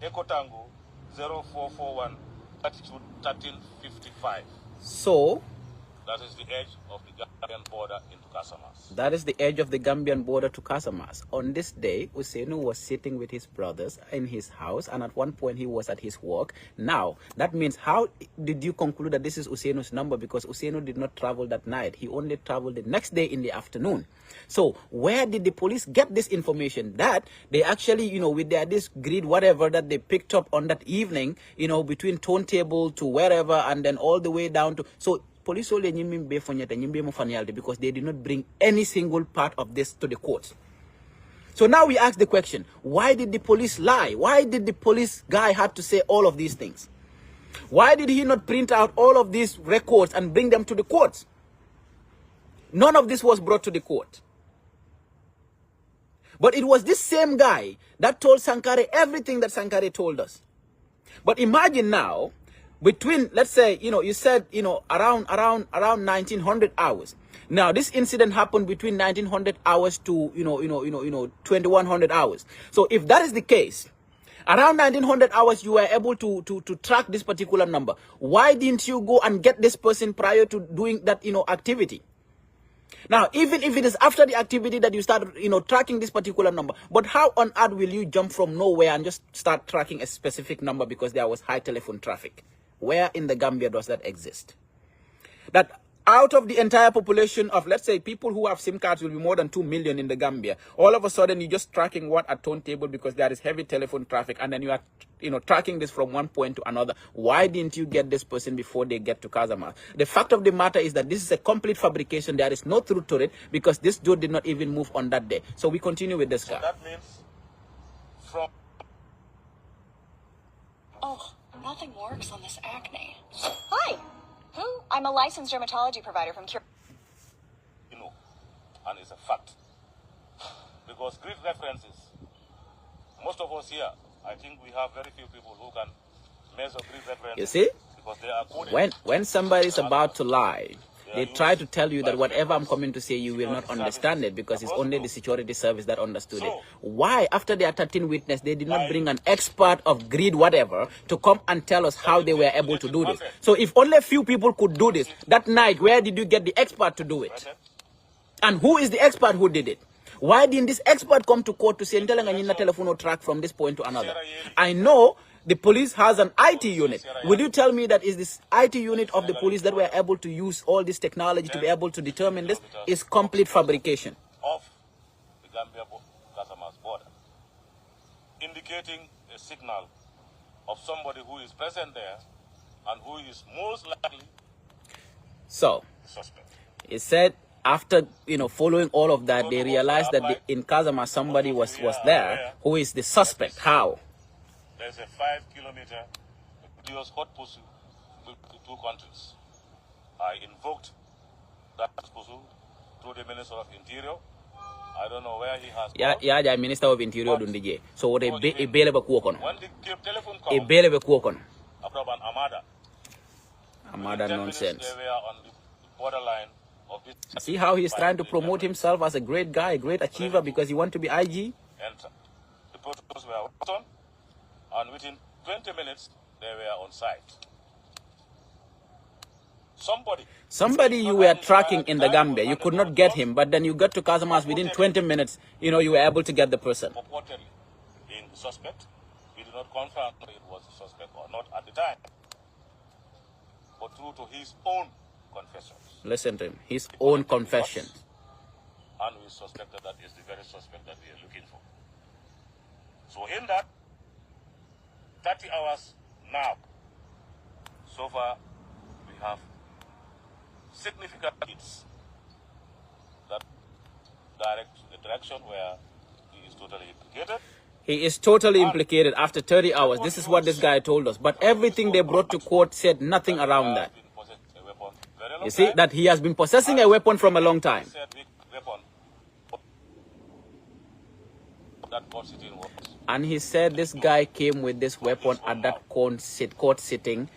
Echo Tango 0441 latitude 1355. So that is the edge of the Gambian border into Casamas. That is the edge of the Gambian border to Casamas. On this day, Ousainou was sitting with his brothers in his house, and at one point he was at his work. Now, that means, how did you conclude that this is Ousainu's number? Because Ousainou did not travel that night. He only traveled the next day in the afternoon. So, where did the police get this information? That they actually, you know, with their this grid, whatever that they picked up on that evening, you know, between turntable to wherever, and then all the way down to... So, police only because they did not bring any single part of this to the courts. So now we ask the question, why did the police lie? Why did the police guy have to say all of these things? Why did he not print out all of these records and bring them to the courts? None of this was brought to the court. But it was this same guy that told Sankare everything that Sankare told us. But imagine now, between, let's say, you know, you said, you know, around 1900 hours. Now, this incident happened between 1900 hours to, 2100 hours. So if that is the case, around 1900 hours, you were able to track this particular number. Why didn't you go and get this person prior to doing that, activity? Now, even if it is after the activity that you start, tracking this particular number, but how on earth will you jump from nowhere and just start tracking a specific number because there was high telephone traffic? Where in the Gambia does that exist? That out of the entire population of, let's say, people who have SIM cards will be more than 2 million in the Gambia. All of a sudden, you're just tracking what at turntable because there is heavy telephone traffic, and then you are, tracking this from one point to another. Why didn't you get this person before they get to Casamance? The fact of the matter is that this is a complete fabrication. There is no truth to it because this dude did not even move on that day. So we continue with this guy. So that means from... Oh, nothing works on this acne. Hi. Who? I'm a licensed dermatology provider from Cure. And it's a fact. Because grid references, most of us here, I think we have very few people who can measure grid references. You see? Because they are coded. When somebody is about to lie, they try to tell you that whatever I'm coming to say, you will not understand it because it's only the security service that understood it. Why, after their 13 witness, they did not bring an expert of grid whatever to come and tell us how they were able to do this? So if only a few people could do this, that night, where did you get the expert to do it? And who is the expert who did it? Why didn't this expert come to court to say, telephone track from this point to another? I know the police has an IT unit. Will you tell me that is this IT unit of the police that were able to use all this technology to be able to determine this is complete fabrication? Of the Gambia-Casamance border, indicating a signal of somebody who is present there and who is most likely so suspect. It said after following all of that, they realized that in Casamance somebody was there who is the suspect. How? There's a 5-kilometer continuous hot pursuit with the two countries. I invoked that pursuit through the Minister of Interior. I don't know where he has gone. Yeah, the Minister of Interior dundije. So what a bail be kuokon. When the telephone A call, bail be kuokon. Abraban Amada Nonsense. They were on the borderline of this. See how he's trying to promote himself as a great guy, a great achiever because he wants to be IG? And the protocols were worked on. And within 20 minutes, they were on site. Somebody you were tracking in the Gambia, you could not get him, but then you got to Casamance within 20 minutes, you know, you were able to get the person. Purportedly being the suspect. We do not confirm whether it was a suspect or not at the time. But true to his own confessions. Listen to him, his own confession. And we suspected that is the very suspect that we are looking for. So in that 30 hours now, so far we have significant hits that direct the direction where he is totally implicated. He is totally implicated after 30 hours. This is what this guy told us. But everything they brought to court said nothing around that. You see, that he has been possessing a weapon from a long time. And he said this guy came with this weapon at that court sitting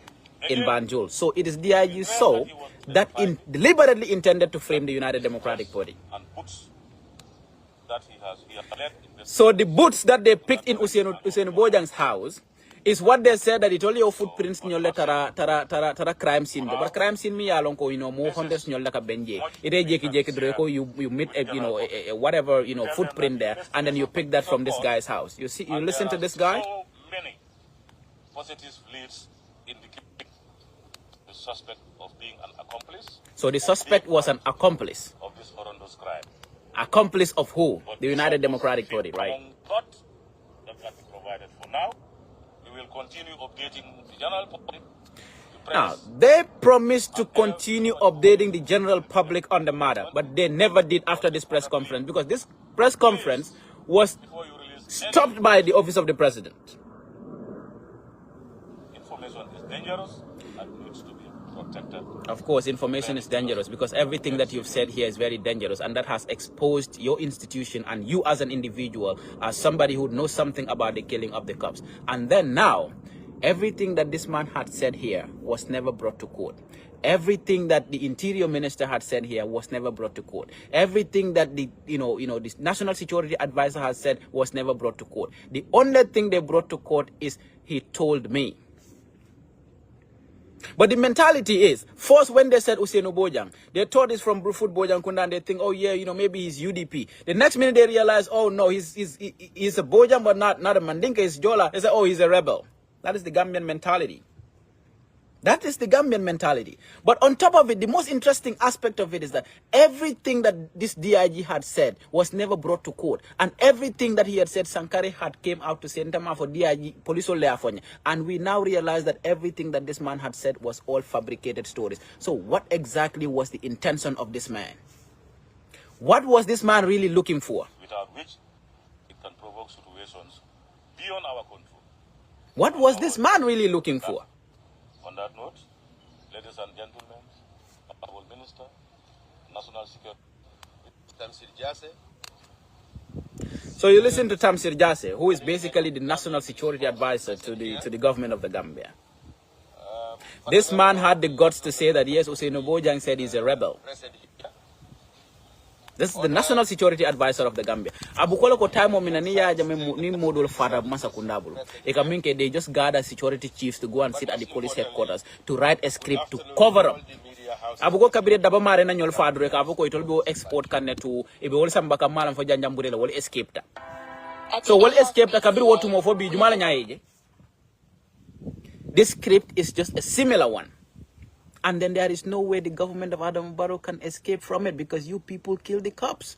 in Banjul. So it is DIG Sowe that deliberately intended to frame the United Democratic Party. So the boots that they picked in Usainu Bojang's house is what they said that it only your footprints in your tara crime scene. But crime scene me along you know more hundreds in your laka benje. It is you meet a, you know a whatever you know footprint there, and then you pick that from this guy's house. You see, you listen to this guy. So many positive leads indicating the suspect of being an accomplice. So the suspect was an accomplice of this horrendous crime. Accomplice of who? The United Democratic Party, right? But that can be provided for now. We will continue updating the general public. Now, they promised to continue updating the general public on the matter, but they never did after this press conference, because this press conference was stopped by the office of the president. Information is dangerous and needs to be protected. Of course, information is dangerous because everything that you've said here is very dangerous, and that has exposed your institution and you as an individual, as somebody who knows something about the killing of the cops. And then now, everything that this man had said here was never brought to court. Everything that the interior minister had said here was never brought to court. Everything that the the national security advisor has said was never brought to court. The only thing they brought to court is he told me. But the mentality is, first when they said Usainu Bojang, they thought it's from Brufut Bojang Kunda, and they think, oh yeah, you know, maybe he's UDP. The next minute they realize, oh no, he's a Bojang, but not a Mandinka, he's Jola. They say, oh, he's a rebel. That is the Gambian mentality. That is the Gambian mentality. But on top of it, the most interesting aspect of it is that everything that this DIG had said was never brought to court. And everything that he had said, Sankare had came out to say, for DIG, police. And we now realize that everything that this man had said was all fabricated stories. So what exactly was the intention of this man? What was this man really looking for? Without which it can provoke situations beyond our control. What was this man really looking for? On that note, ladies and gentlemen, Honorable Minister, National Security, Tamsir Jase. So you listen to Tamsir Jase, who is basically the National Security Advisor to the government of the Gambia. This man had the guts to say that yes, Usainu Bojang said he's a rebel. This is the National Security Advisor of the Gambia. Abukola ko time minaniya jame ni modul fada masakundabulu. Ekaminke they just gather security chiefs to go and sit at the police headquarters to write a script to cover up. Abuko kabire daba mare na nyol fadure ka abuko itolbo export kanne to ibe wol sambaka malam fo janjambure la wol escape ta. So wol escape ta kabir wotu mo fo bi jumala nyaayeje. This script is just a similar one. And then there is no way the government of Adam Barrow can escape from it because you people killed the cops.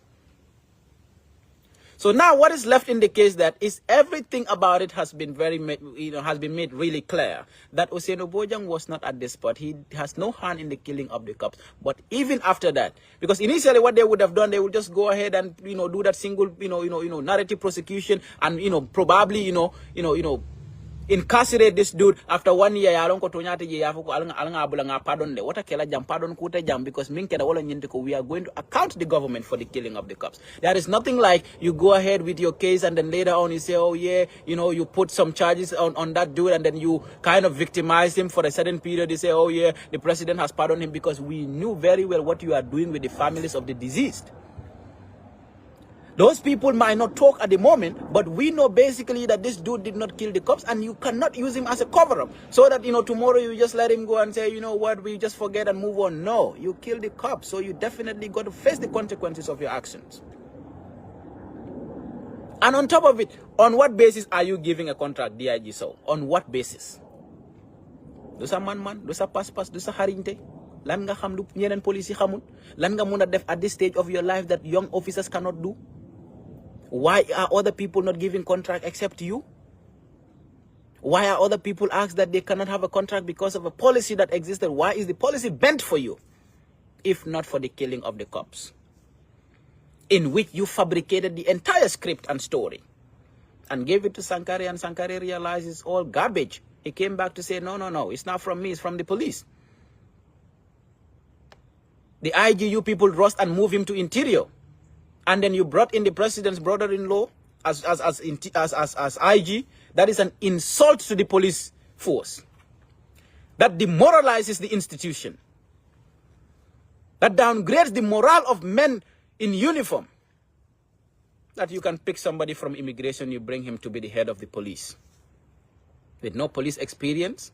So now what is left in the case that is everything about it has been made really clear that Usainu Bojang was not at the spot. He has no hand in the killing of the cops. But even after that, because initially what they would have done, they would just go ahead and do that single narrative prosecution and probably incarcerate this dude after 1 year. What a killer jam pardon kuta jam because we are going to account the government for the killing of the cops. There is nothing like you go ahead with your case and then later on you say, oh yeah, you put some charges on that dude and then you kind of victimize him for a certain period. You say, oh yeah, the president has pardoned him, because we knew very well what you are doing with the families of the deceased. Those people might not talk at the moment, but we know basically that this dude did not kill the cops, and you cannot use him as a cover-up so that, tomorrow you just let him go and say, you know what, we just forget and move on. No, you killed the cops, so you definitely got to face the consequences of your actions. And on top of it, on what basis are you giving a contract, DIG Sowe? On what basis? Dosa man, dosa pas, dosa harinte. Lan nga xam lu ñeneen police yi xamul? Lan nga mëna def at this stage of your life that young officers cannot do? Why are other people not giving contract except you? Why are other people asked that they cannot have a contract because of a policy that existed? Why is the policy bent for you, if not for the killing of the cops, in which you fabricated the entire script and story and gave it to Sankari, and Sankari realized it's all garbage. He came back to say, no, it's not from me, it's from the police. The IGU people rushed and moved him to Interior. And then you brought in the president's brother-in-law as IG. That is an insult to the police force. That demoralizes the institution. That downgrades the morale of men in uniform. That you can pick somebody from immigration, you bring him to be the head of the police, with no police experience.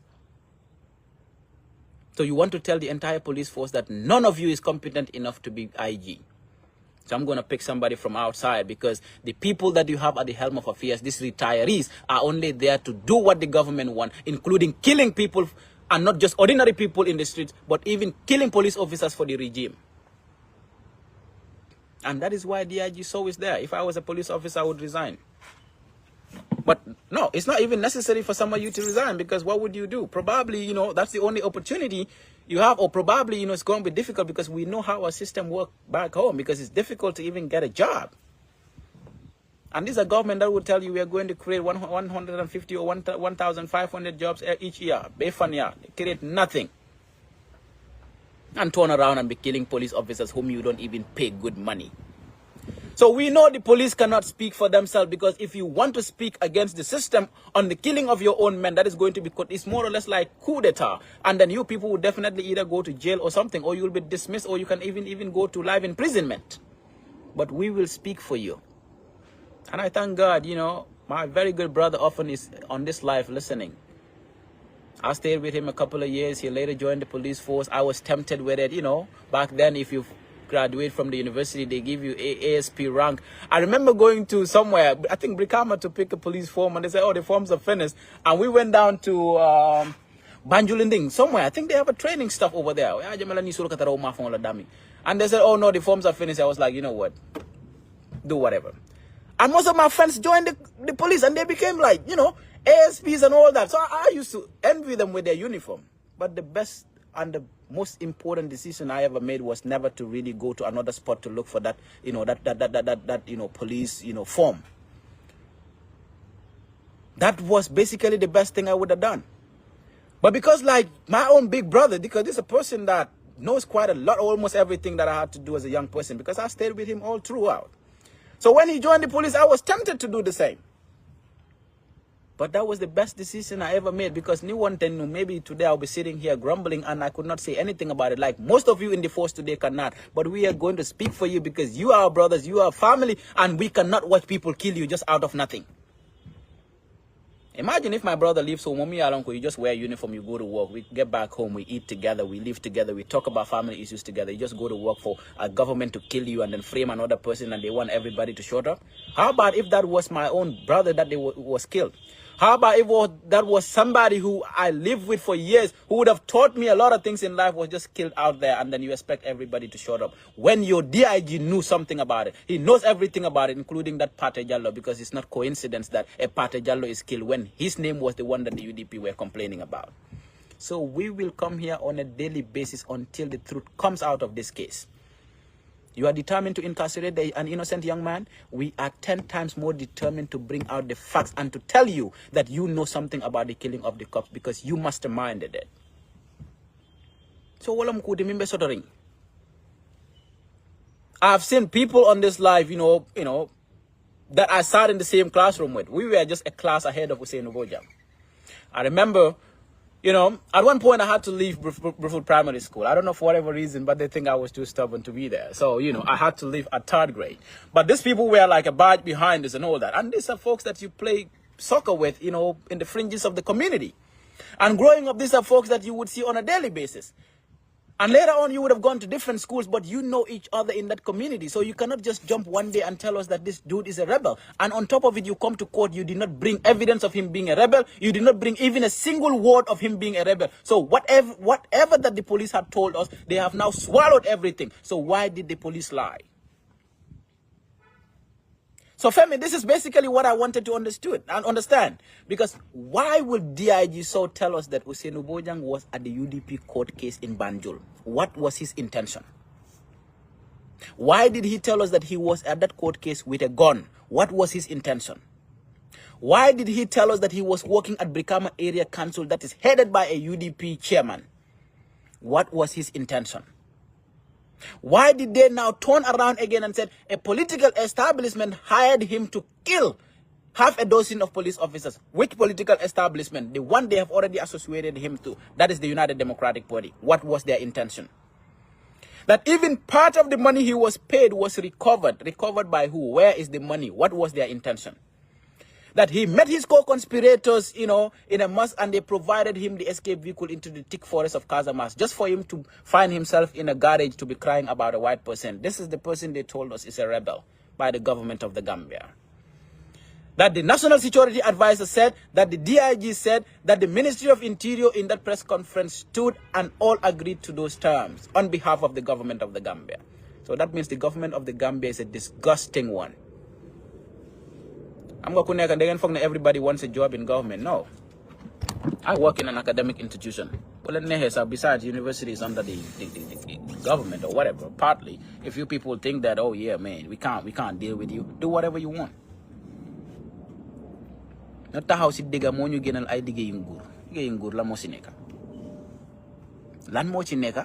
So you want to tell the entire police force that none of you is competent enough to be IG. So I'm going to pick somebody from outside, because the people that you have at the helm of affairs, these retirees, are only there to do what the government wants, including killing people, and not just ordinary people in the streets, but even killing police officers for the regime. And that is why DIG Sowe is there. If I was a police officer, I would resign. But no, it's not even necessary for some of you to resign, because what would you do? Probably, that's the only opportunity you have, or probably, it's going to be difficult, because we know how our system works back home, because it's difficult to even get a job. And this is a government that will tell you we are going to create 150 or 1,500 jobs each year. They create nothing. And turn around and be killing police officers whom you don't even pay good money. So we know the police cannot speak for themselves, because if you want to speak against the system on the killing of your own men, that is going to be, it's more or less like coup d'etat. And then you people will definitely either go to jail or something, or you'll be dismissed, or you can even go to life imprisonment. But we will speak for you. And I thank God, my very good brother often is on this live listening. I stayed with him a couple of years. He later joined the police force. I was tempted with it, back then if you graduate from the university, they give you ASP rank. I remember going to somewhere, I think Brikama, to pick a police form, and they said, oh, the forms are finished. And we went down to Banjulinding, somewhere. I think they have a training stuff over there. And they said, oh, no, the forms are finished. I was like, you know what? Do whatever. And most of my friends joined the police, and they became like, ASPs and all that. So I used to envy them with their uniform. But the best and the most important decision I ever made was never to really go to another spot to look for that, police, form. That was basically the best thing I would have done. But because, like, my own big brother, because this is a person that knows quite a lot, almost everything that I had to do as a young person, because I stayed with him all throughout. So when he joined the police, I was tempted to do the same. But that was the best decision I ever made, because maybe today I'll be sitting here grumbling and I could not say anything about it, like most of you in the force today cannot. But we are going to speak for you, because you are our brothers, you are our family, and we cannot watch people kill you just out of nothing. Imagine if my brother leaves home, mommy and uncle, you just wear a uniform, you go to work, we get back home, we eat together, we live together, we talk about family issues together. You just go to work for a government to kill you and then frame another person, and they want everybody to shut up. How about if that was my own brother that was killed? How about if that was somebody who I lived with for years, who would have taught me a lot of things in life, was just killed out there, and then you expect everybody to shut up? When your DIG knew something about it. He knows everything about it, including that Pate Jallo, because it's not coincidence that a Pate Jallo is killed when his name was the one that the UDP were complaining about. So we will come here on a daily basis until the truth comes out of this case. You are determined to incarcerate an innocent young man. We are 10 times more determined to bring out the facts and to tell you that you know something about the killing of the cops, because you masterminded it. So I've seen people on this live, that I sat in the same classroom with. We were just a class ahead of Hussein Ogoja. I remember You know, at one point I had to leave Bruford Primary School. I don't know for whatever reason, but they think I was too stubborn to be there. So, you know, I had to leave at 3rd grade. But these people were like a badge behind us and all that. And these are folks that you play soccer with, you know, in the fringes of the community. And growing up, these are folks that you would see on a daily basis. And later on, you would have gone to different schools, but you know each other in that community. So you cannot just jump one day and tell us that this dude is a rebel. And on top of it, you come to court, you did not bring evidence of him being a rebel. You did not bring even a single word of him being a rebel. So whatever that the police had told us, they have now swallowed everything. So why did the police lie? So, Femi, this is basically what I wanted to understand. Because why would DIG Sowe tell us that Usainu Bojang was at the UDP court case in Banjul? What was his intention? Why did he tell us that he was at that court case with a gun? What was his intention? Why did he tell us that he was working at Brikama Area Council that is headed by a UDP chairman? What was his intention? Why did they now turn around again and said a political establishment hired him to kill half a dozen of police officers? Which political establishment? The one they have already associated him to. That is the United Democratic Party. What was their intention? That even part of the money he was paid was recovered. Recovered by who? Where is the money? What was their intention? That he met his co-conspirators, you know, in a mosque, and they provided him the escape vehicle into the thick forest of Casamas just for him to find himself in a garage to be crying about a white person. This is the person they told us is a rebel by the government of the Gambia. That the National Security Advisor said, that the DIG said, that the Ministry of Interior in that press conference stood and all agreed to those terms on behalf of the government of the Gambia. So that means the government of the Gambia is a disgusting one. I'm going to everybody wants a job in government. No. I work in an academic institution. Well, besides universities under the government or whatever, partly, if you people think that, oh yeah, man, we can't deal with you, do whatever you want. Not the house diga mo ñu gënal ay digé yu nguur la mo ci nekk lan mo ci nekk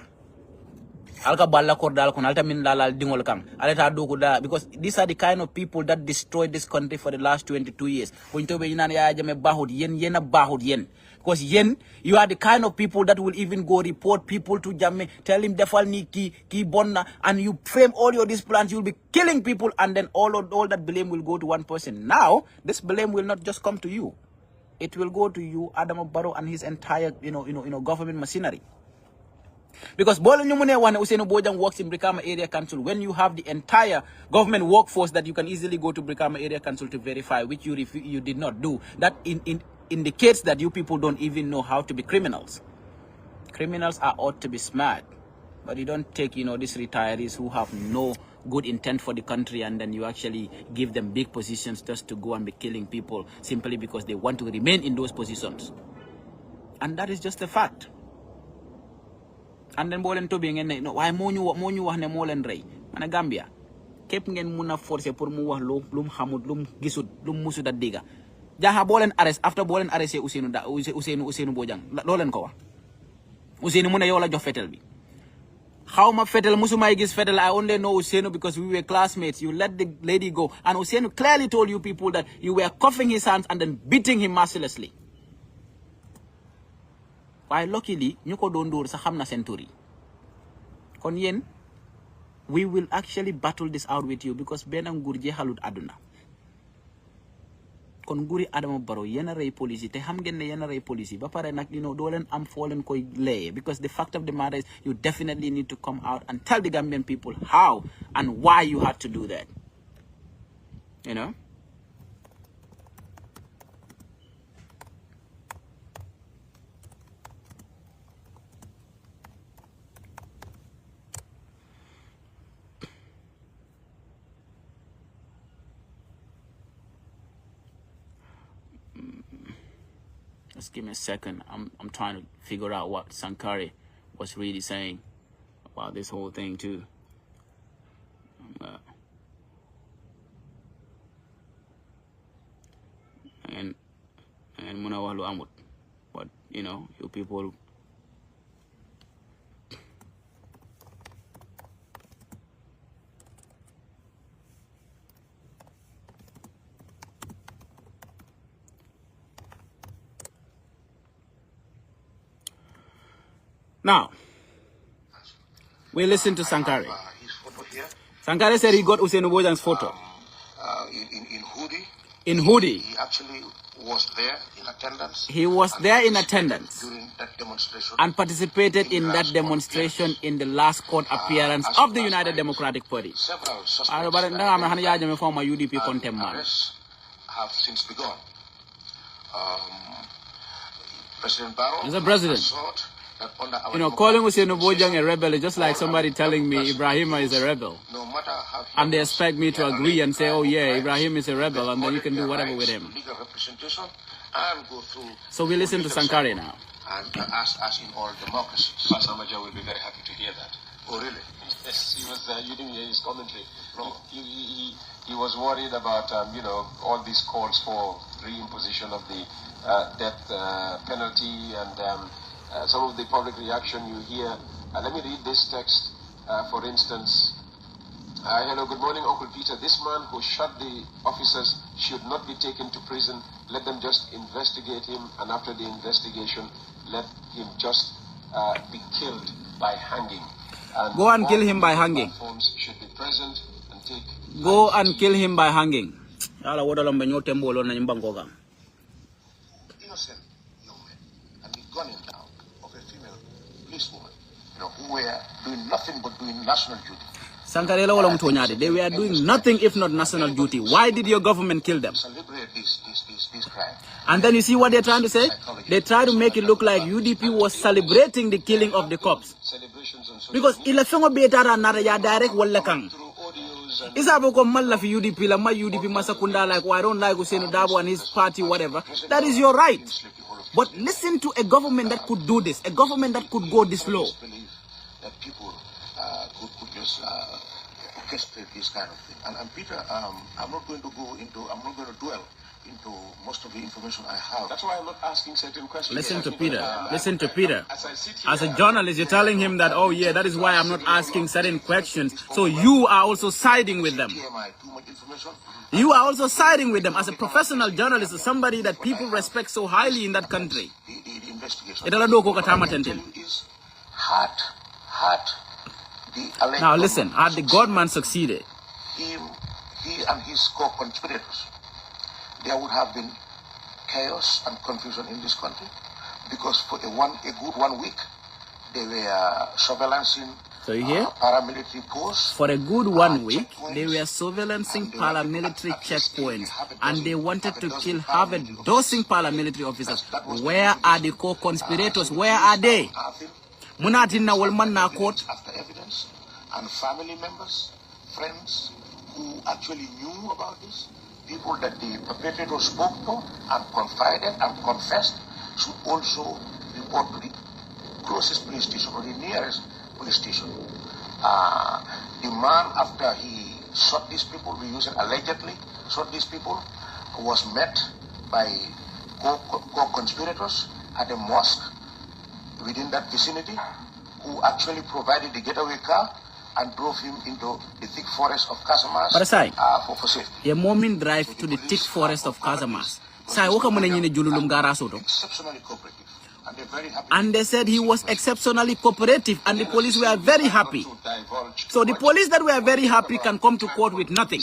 alka balla ko dal ko alta min dalal dingol kam alata do ko da, because these are the kind of people that destroyed this country for the last 22 years. Buñ tobe ñu naan Yaya Jammeh baaxut yeen a baaxut yeen, because you are the kind of people that will even go report people to Jammeh, tell him defal ni ki bonna, and you frame all your these plans. You'll be killing people, and then all that blame will go to one person. Now this blame will not just come to you, it will go to you, Adama Barrow, and his entire government machinery. Because Usainu Bojang works in Brikama Area Council, when you have the entire government workforce that you can easily go to Brikama Area Council to verify, which you did not do, that indicates that you people don't even know how to be criminals. Criminals are ought to be smart, but you don't take these retirees who have no good intent for the country, and then you actually give them big positions just to go and be killing people simply because they want to remain in those positions. And that is just a fact. And then bolen to being no why mo ñu wax ne mo len rey mané Gambia kep ngeen mëna forcer pour mu wax lum xamut lum gisut lum musu da diga jaha bolen arrest after bolen arresté Usainu Bojang lo len ko wax Usainu mu ne yow la jox fetel bi xawma fetel musumay gis fetel. I only know Usainu because we were classmates. You let the lady go, and Usainu clearly told you people that you were cuffing his hands and then beating him mercilessly. Why luckily ñu ko doon dóor sax xam na seen tur yi kon yéen we will actually battle this out with you, because benn nguur jeexalut àdduna. kon nguuri Adama Barrow yéen a rey police yi te xam ngeen ne yéen a rey police yi ba pare nag doo leen am foo leen koy layee, because the fact of the matter is you definitely need to come out and tell the Gambian people how and why you had to do that. Just give me a second. I'm trying to figure out what Sankari was really saying about this whole thing too. And muna wax lu amut, but you people. Now, we listen to Sankari. His photo here. Sankari said he got Usain Bojan's photo. In hoodie. In hoodie. He actually was there in attendance. He was there in attendance during that demonstration and participated in that demonstration in the last court appearance of the United Democratic Party. Several suspects have since begun. President Barrow, Mr. President, you know, calling Usain Bojang a rebel is just like somebody telling me Ibrahima is a rebel. No matter how And they expect me to agree and say, oh yeah, Ibrahim is a rebel, and then you can do whatever with him. And go through So we listen to Sankari now. And as in all democracies. Pasamaja will be very happy to hear that. Oh, really? Yes, he was. You didn't hear his commentary. No. He was worried about you know, all these calls for reimposition of the death penalty and some of the public reaction you hear. Let me read this text, for instance. Hello, good morning, Uncle Peter. This man who shot the officers should not be taken to prison. Let them just investigate him, and after the investigation, let him just be killed by hanging. And go and kill him by hanging. Should be present and take. Go and kill him by hanging. Innocent young men, and the gunning down of a female policewoman, you know, who were doing nothing but doing national duty. They were doing nothing if not national duty. Why did your government kill them? Celebrate this crime. And then you see what they're trying to say? They try to make it look like UDP was celebrating the killing of the cops. Because ilafengo betara nara ya direct wala kang. Isabo ko malla fi UDP la ma UDP masakunda like, oh, I don't like Usain Dabo and his party, whatever. That is your right. But listen to a government that could do this, a government that could go this low. That people could just orchestrate this kind of thing. And Peter, I'm not going to dwell into most of the information I have. That's why I'm not asking certain questions. Listen to Peter. Listen to Peter. As a journalist, you're telling him that, oh yeah, that is why I'm not asking certain questions. So you are also siding with them. You are also siding with them as a professional journalist, as somebody that people respect so highly in that country. The investigation is now listen, had the Godman succeeded, he and his co-conspirators, there would have been chaos and confusion in this country, because for a good 1 week they were surveillancing paramilitary posts. For a good 1 week, they were surveillancing paramilitary checkpoints, and they wanted to kill half a dozen paramilitary officers. Where are the co-conspirators? Where are they? After evidence and family members, friends who actually knew about this, people that the perpetrator spoke to and confided and confessed, should also report to the closest police station or the nearest police station. The man, after he shot these people, allegedly shot these people, was met by co-conspirators at a mosque within that vicinity, who actually provided the getaway car and drove him into the thick forest of Casamas for safety. A moment drive to the thick forest of Casamas. Exceptionally cooperative. And they're very happy. And they said he was exceptionally cooperative, and the police were very happy. So the police that were very happy can come to court with nothing.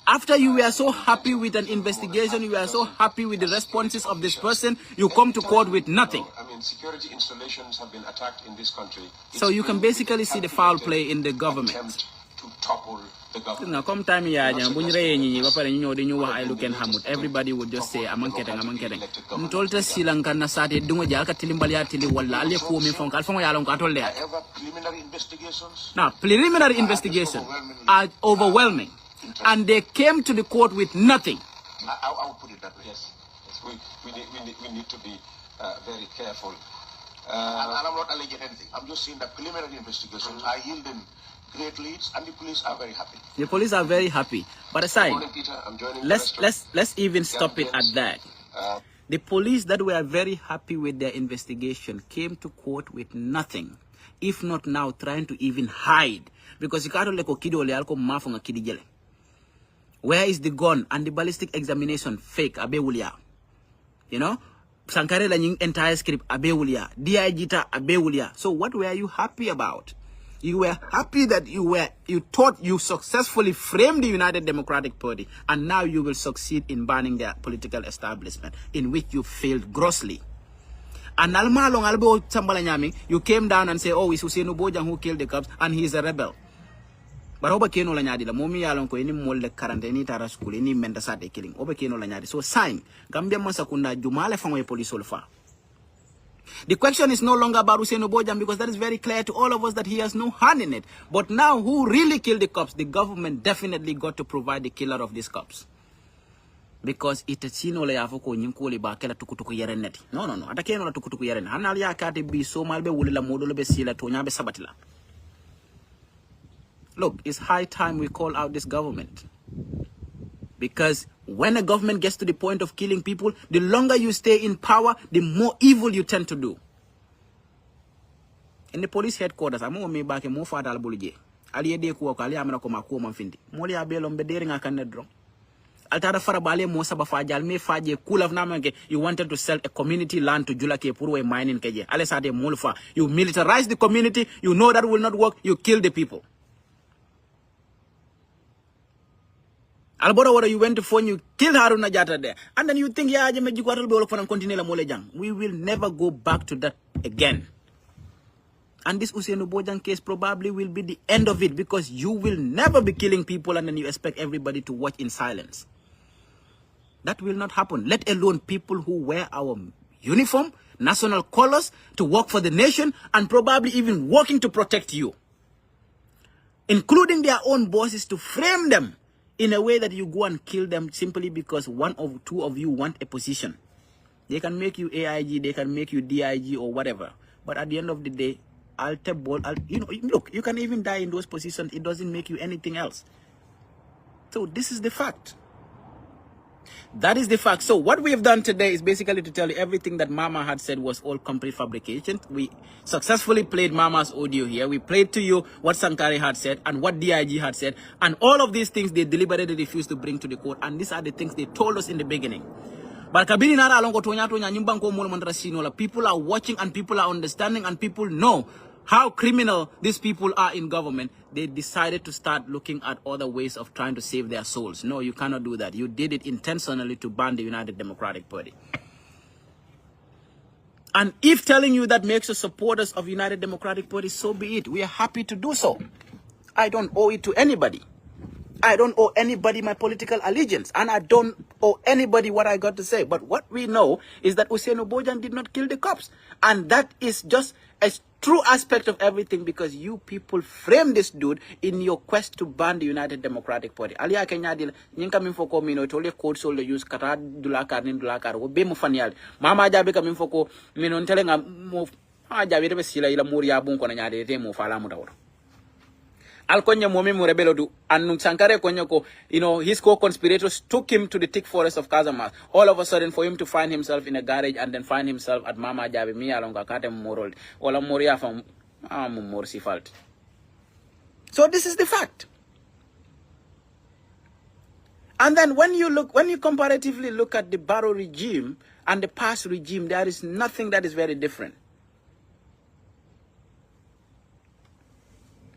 After you were so happy with an investigation, you were so happy with the responses of this person, you come to court with nothing. I mean, security installations have been attacked in this country. So you can basically see the foul play in the government. To topple the government. Now, come time everybody would just say, I'm kidding. Now, preliminary investigations are overwhelming. And they came to the court with nothing. I will put it that way. Yes. We need to be very careful. And I'm not alleging anything. I'm just saying that preliminary investigations are yielding great leads, and the police are very happy. The police are very happy. But aside, let's even stop it at that. The police that were very happy with their investigation came to court with nothing. If not now, trying to even hide. Because you can't let kido le alko mafunga kidi jele. Where is the gun and the ballistic examination fake? You know, Sankare la entire script abewulia, DIG ta abewulia. So what were you happy about? You were happy that you thought you successfully framed the United Democratic Party, and now you will succeed in banning their political establishment, in which you failed grossly. And Alma Long Albo Sambala Nyami, you came down and say, oh, it's Hussein Bojang who killed the cops, and he's a rebel. But Oba Keno Lanyadi, the Momi Alonko, any molde quarantine tara school, any mendasate killing. Oba Keno Lanyadi. So sign, Gambia Masakunda, Jumale from police solfa. The question is no longer about Hussein Bojang, because that is very clear to all of us that he has no hand in it. But now, who really killed the cops? The government definitely got to provide the killer of these cops. Because it is seen ole afoko nyinkoli ba kela tukutuku yereneti. No. Atakeno la tukutuku yeren. Hanal ya kati bi so malbe wulila modolo be sila to nyabe sabatila. Look, it's high time we call out this government. Because when a government gets to the point of killing people, the longer you stay in power, the more evil you tend to do. In the police headquarters, I'm going to back a more fatal bully. Ali de kuwa kali amana ko makuma mfindi. Moli abelo mbedere nga kanedro. Altara farabale mo saba fajal me faje kulav namake you wanted to sell a community land to Julake Purwe mining keje. Ale sade mulfa. You militarize the community, you know that will not work, you kill the people. Albora you went to phone, you killed Haruna Jata there. And then you think, yeah, we will never go back to that again. And this Hussein Bojang case probably will be the end of it, because you will never be killing people and then you expect everybody to watch in silence. That will not happen. Let alone people who wear our uniform, national colors, to work for the nation and probably even working to protect you. Including their own bosses to frame them in a way that you go and kill them simply because one or two of you want a position. They can make you AIG, they can make you DIG or whatever. But at the end of the day, look, you can even die in those positions. It doesn't make you anything else. So this is the fact. That is the fact. So what we have done today is basically to tell you everything that Mama had said was all complete fabrication. We successfully played Mama's audio here. We played to you what Sankare had said and what DIG had said. And all of these things they deliberately refused to bring to the court. And these are the things they told us in the beginning. But people are watching and people are understanding and people know how criminal these people are in government. They decided to start looking at other ways of trying to save their souls. No, you cannot do that. You did it intentionally to ban the United Democratic Party. And if telling you that makes us supporters of United Democratic Party, so be it. We are happy to do so. I don't owe it to anybody. I don't owe anybody my political allegiance. And I don't owe anybody what I got to say. But what we know is that Hussein Bojang did not kill the cops. And that is just a true aspect of everything, because you people frame this dude in your quest to ban the United Democratic Party. Alia Kenya dil nyinka mimfoko mino tole code solo use kata dulakar nin dulakar wo be mu fanial mama Jabbi ka mimfoko mino ntelenga mo Jabbi rebe sila ila muria bun ko na nyaade te mo fala mu dawro al konya momi mu rebelo du anu Sankare konya ko, you know, his co-conspirators took him to the thick forest of Casamance. All of a sudden, for him to find himself in a garage and then find himself at Mama Jabbi mi alonga kate morol wala moria fam morsi falt. So this is the fact. And then when you comparatively look at the Barrow regime and the past regime, there is nothing that is very different.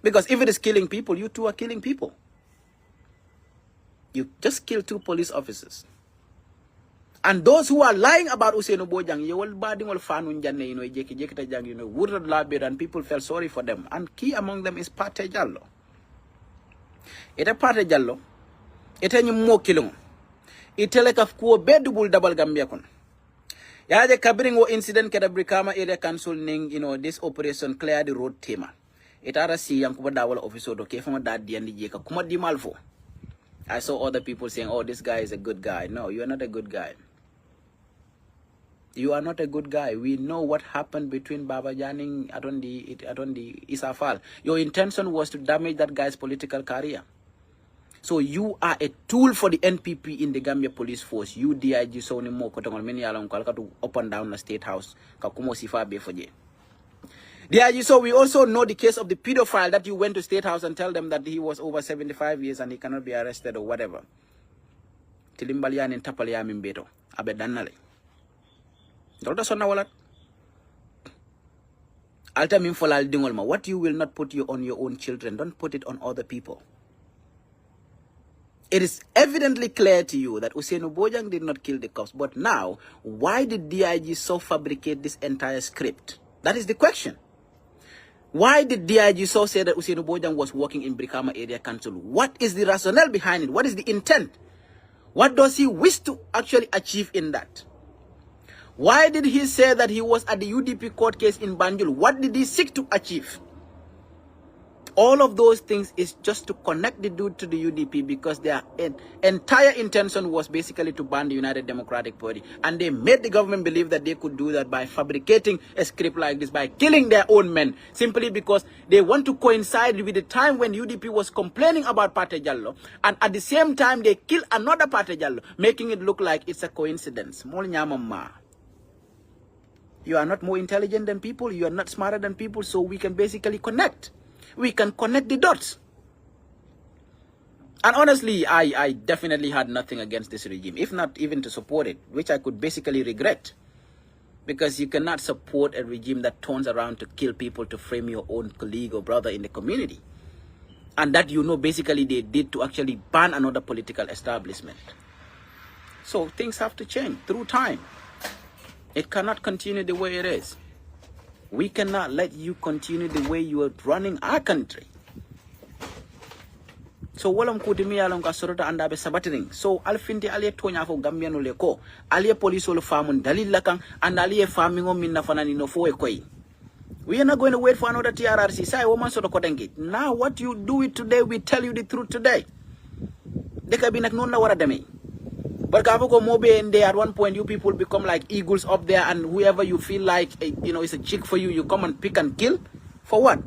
Because if it is killing people, you two are killing people. You just killed 2 police officers. And those who are lying about Hussein Bojang, and people felt sorry for them. And key among them is Pate Jallo. Ita Pate Jallo, ita nyumo kilong. Itele kafkuo bedubul double Gambia kon. Yaje kabring wo incident kada Brikama area council ning, you know, this operation clear the road tema. Itara si yang kuba dawala officer do kefama dadi and jeka kuma di malfo. I saw other people saying, oh, this guy is a good guy. No, you are not a good guy. You are not a good guy. We know what happened between Baba Janing, Atondi, Isafal. Your intention was to damage that guy's political career. So you are a tool for the NPP in the Gambia Police Force. You DIG Sowe mo kotongol many along to up and down the State House. Kakumo sifa befoje. DIG, so we also know the case of the pedophile that you went to State House and tell them that he was over 75 years and he cannot be arrested or whatever. Tilimbalian in Tapaliam in Beto. Abedanale. Dr. Sonna Walat. Alta min folal dingol ma. What you will not put on your own children, don't put it on other people. It is evidently clear to you that Usainu Bojang did not kill the cops. But now, why did DIG so fabricate this entire script? That is the question. Why did DIG so say that Usainu Bojang was working in Brikama Area Council? What is the rationale behind it? What is the intent? What does he wish to actually achieve in that? Why did he say that he was at the UDP court case in Banjul? What did he seek to achieve? All of those things is just to connect the dude to the UDP because their entire intention was basically to ban the United Democratic Party. And they made the government believe that they could do that by fabricating a script like this, by killing their own men, simply because they want to coincide with the time when UDP was complaining about Pate Jallo. And at the same time, they kill another Pate Jallo, making it look like it's a coincidence. You are not more intelligent than people. You are not smarter than people. So we can basically connect. We can connect the dots. And honestly, I definitely had nothing against this regime, if not even to support it, which I could basically regret. Because you cannot support a regime that turns around to kill people to frame your own colleague or brother in the community. And that, you know, basically they did to actually ban another political establishment. So things have to change through time. It cannot continue the way it is. We cannot let you continue the way you are running our country. So walam kutimi along kasorota andabe sabatiring. So alfinti alie tonya fo gambiano leko. Alie police olo famun dalil lakang and alie farmingo minna fanani no fo ekoi. We are not going to wait for another TRRC. Say woman sort of kodengit. Now what you do it today, we tell you the truth today. Deka binak nonna wara demi. But at one point, you people become like eagles up there, and whoever you feel like, you know, is a chick for you, you come and pick and kill. For what?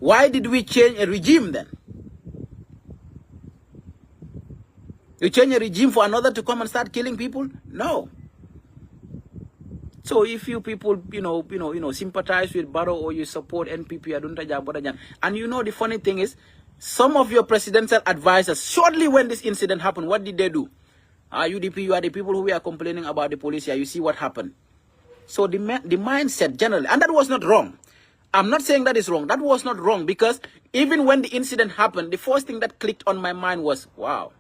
Why did we change a regime then? You change a regime for another to come and start killing people? No. So if you people, you know, sympathize with Barrow or you support NPP, and you know the funny thing is, some of your presidential advisors, shortly when this incident happened, what did they do? UDP, you are the people who are complaining about the police here. You see what happened. So the mindset generally, and that was not wrong. I'm not saying that is wrong. That was not wrong because even when the incident happened, the first thing that clicked on my mind was, wow,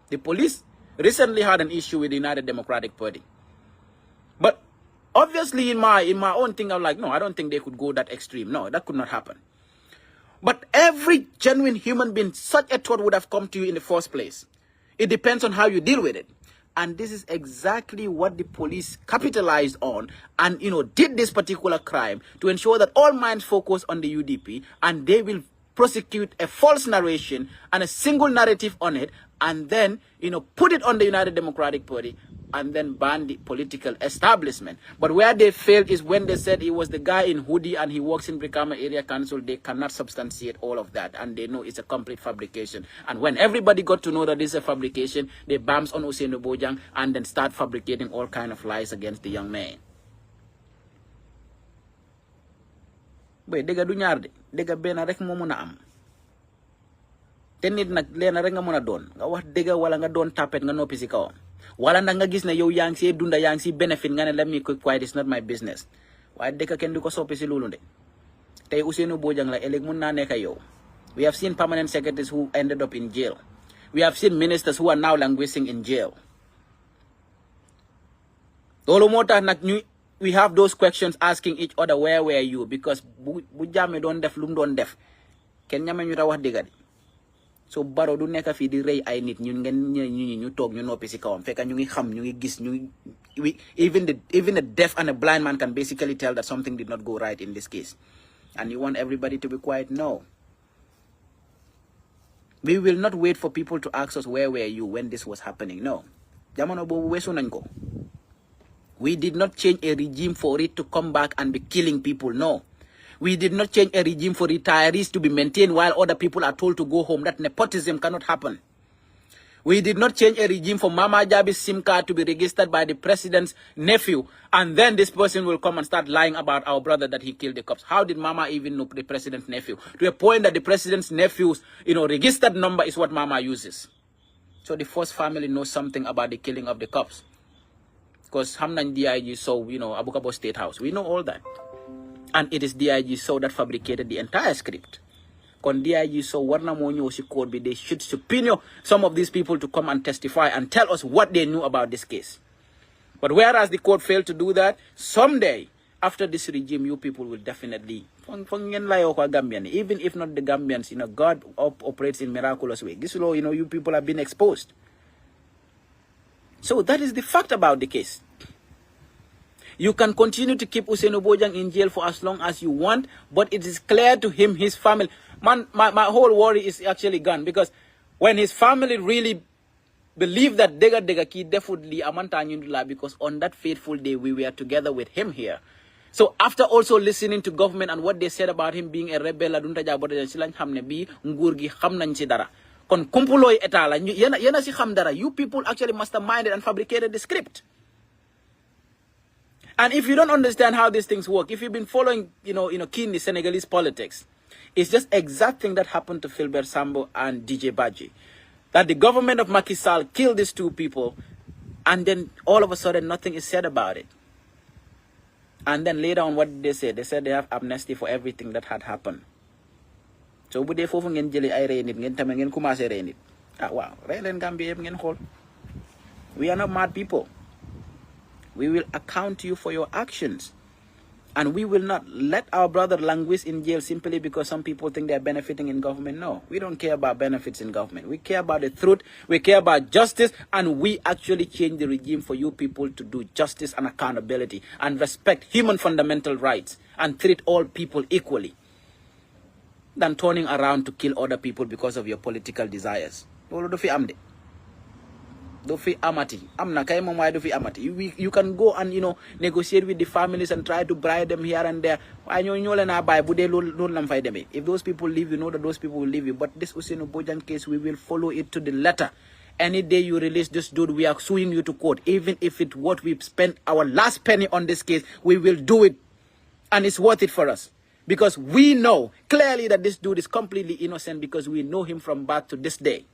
the police recently had an issue with the United Democratic Party. But obviously in my own thing, I'm like, no, I don't think they could go that extreme. No, that could not happen. But every genuine human being, such a thought would have come to you in the first place. It depends on how you deal with it. And this is exactly what the police capitalized on and, you know, did this particular crime to ensure that all minds focus on the UDP and they will prosecute a false narration and a single narrative on it and then, you know, put it on the United Democratic Party and then ban the political establishment. But where they failed is when they said he was the guy in hoodie and he works in Brikama Area Council. They cannot substantiate all of that and they know it's a complete fabrication. And when everybody got to know that this is a fabrication, they bams on Usainu Bojang and then start fabricating all kind of lies against the young man. Boy, dega du ñaar de dega benn rek mo mëna am te nit nak leena rek nga mëna doon nga wax dega wala nga doon tapet nga noppi ci kawam wala nag nga gis ne yow yaa ngi si dunda yaa ngi si benefit nga ne let me keep quiet, it's not my business. Waaye dëkk kenn du ko soppi si loolu de tey Usainu Bojang la ëllëg mun naa nekk yow. We have seen permanent secretaries who ended up in jail. We have seen ministers who are now languishing in jail. Loolu moo tax nag we have those questions asking each other, where were you? Because bu Jammeh doon def lu mu doon def kenn ñame ñu ta wax dëgg de. So Barrow du nekk fii di rey ay nit ñun ngeen ñu toog ñu noppi si kawam fekk ñu ngi xam ñu ngi gis even the deaf and a blind man can basically tell that something did not go right in this case. And you want everybody to be quiet? No. We will not wait for people to ask us where were you when this was happening. No. Jamono boobu weesu nañ ko. We did not change a regime for it to come back and be killing people. No. We did not change a regime for retirees to be maintained while other people are told to go home. That nepotism cannot happen. We did not change a regime for Mama Jabbi's SIM card to be registered by the president's nephew. And then this person will come and start lying about our brother that he killed the cops. How did Mama even know the president's nephew? To a point that the president's nephew's, registered number is what Mama uses. So the first family knows something about the killing of the cops. Because Hamnan DIG Sowe, Abu Kabo State House. We know all that. And it is DIG Sowe that fabricated the entire script. Kon DIG Sowe, warna mo nyo si court be, they should subpoena some of these people to come and testify and tell us what they knew about this case. But whereas the court failed to do that, someday, after this regime, you people will definitely, even if not the Gambians, God operates in miraculous way. This law, you people have been exposed. So that is the fact about the case. You can continue to keep Usain Obojang in jail for as long as you want, but it is clear to him, his family. Man, my whole worry is actually gone, because when his family really believe that Dega ki definitely amanta nyundula, because on that fateful day we were together with him here. So after also listening to government and what they said about him being a rebel, adunta jabota silang hamne bi nguur gi xam nañ ci dara. Kon kumpuloy eta la yena si xam dara. You people actually masterminded and fabricated the script. And if you don't understand how these things work, if you've been following, keenly Senegalese politics, it's just exact thing that happened to Philbert Sambo and DJ Badji. That the government of Macky Sall killed these two people, and then all of a sudden nothing is said about it. And then later on, what did they say? They said they have amnesty for everything that had happened. So bu dee fofu ngeen jëlee ay rey nit ngeen tamé ngeen commencé rey nit. Ah waaw, rey leen Gambie yëpp ngeen xool. We are not mad people. We will account to you for your actions. And we will not let our brother languish in jail simply because some people think they're benefiting in government. No, we don't care about benefits in government. We care about the truth. We care about justice. And we actually change the regime for you people to do justice and accountability and respect human fundamental rights and treat all people equally than turning around to kill other people because of your political desires. You can go and negotiate with the families and try to bribe them here and there. If those people leave, you know that those people will leave you. But this Usain Obojang case, we will follow it to the letter. Any day you release this dude, we are suing you to court. Even if it's what we've spent our last penny on this case, we will do it. And it's worth it for us. Because we know clearly that this dude is completely innocent, because we know him from back to this day.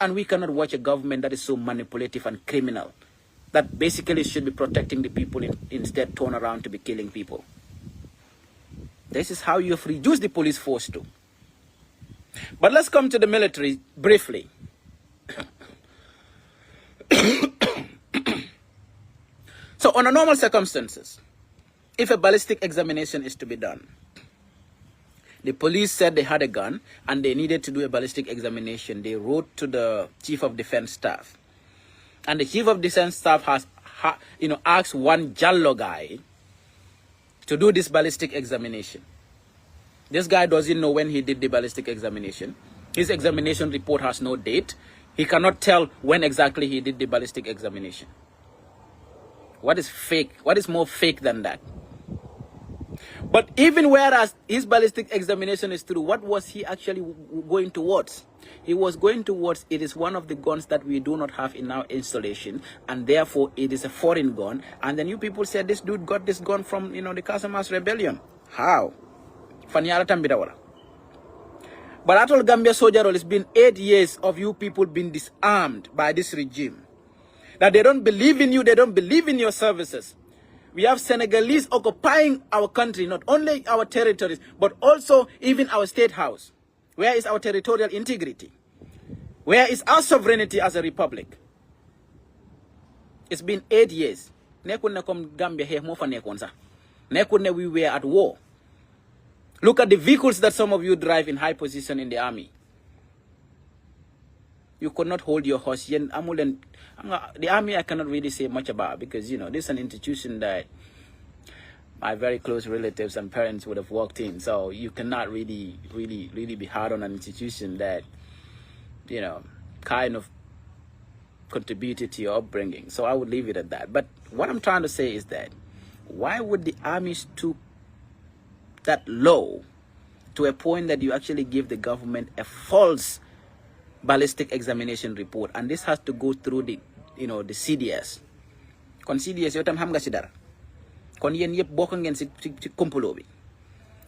And we cannot watch a government that is so manipulative and criminal, that basically should be protecting the people, instead turn around to be killing people. This is how you have reduced the police force to. But let's come to the military briefly. So under normal circumstances, if a ballistic examination is to be done, the police said they had a gun and they needed to do a ballistic examination. They wrote to the Chief of Defense Staff. And the Chief of Defense Staff has asked one Jallo guy to do this ballistic examination. This guy doesn't know when he did the ballistic examination. His examination report has no date. He cannot tell when exactly he did the ballistic examination. What is fake? What is more fake than that? But even whereas his ballistic examination is true, what was he actually going towards? He was going towards, it is one of the guns that we do not have in our installation, and therefore it is a foreign gun. And then you people said this dude got this gun from, the Casamas rebellion. How? Fanyara Tambidawala. But at all Gambia soldier, it's been 8 years of you people being disarmed by this regime. That they don't believe in you, they don't believe in your services. We have Senegalese occupying our country, not only our territories, but also even our state house. Where is our territorial integrity? Where is our sovereignty as a republic? It's been 8 years. We were at war. Look at the vehicles that some of you drive in high position in the army. You could not hold your horse. The army I cannot really say much about, because this is an institution that my very close relatives and parents would have walked in. So you cannot really be hard on an institution that kind of contributed to your upbringing. So I would leave it at that. But what I'm trying to say is that why would the army stoop that low to a point that you actually give the government a false ballistic examination report? And this has to go through the the CDS. Kon CDS yow tam xam nga ci dara. Kon yeen yep bokk ngeen ci complot bi.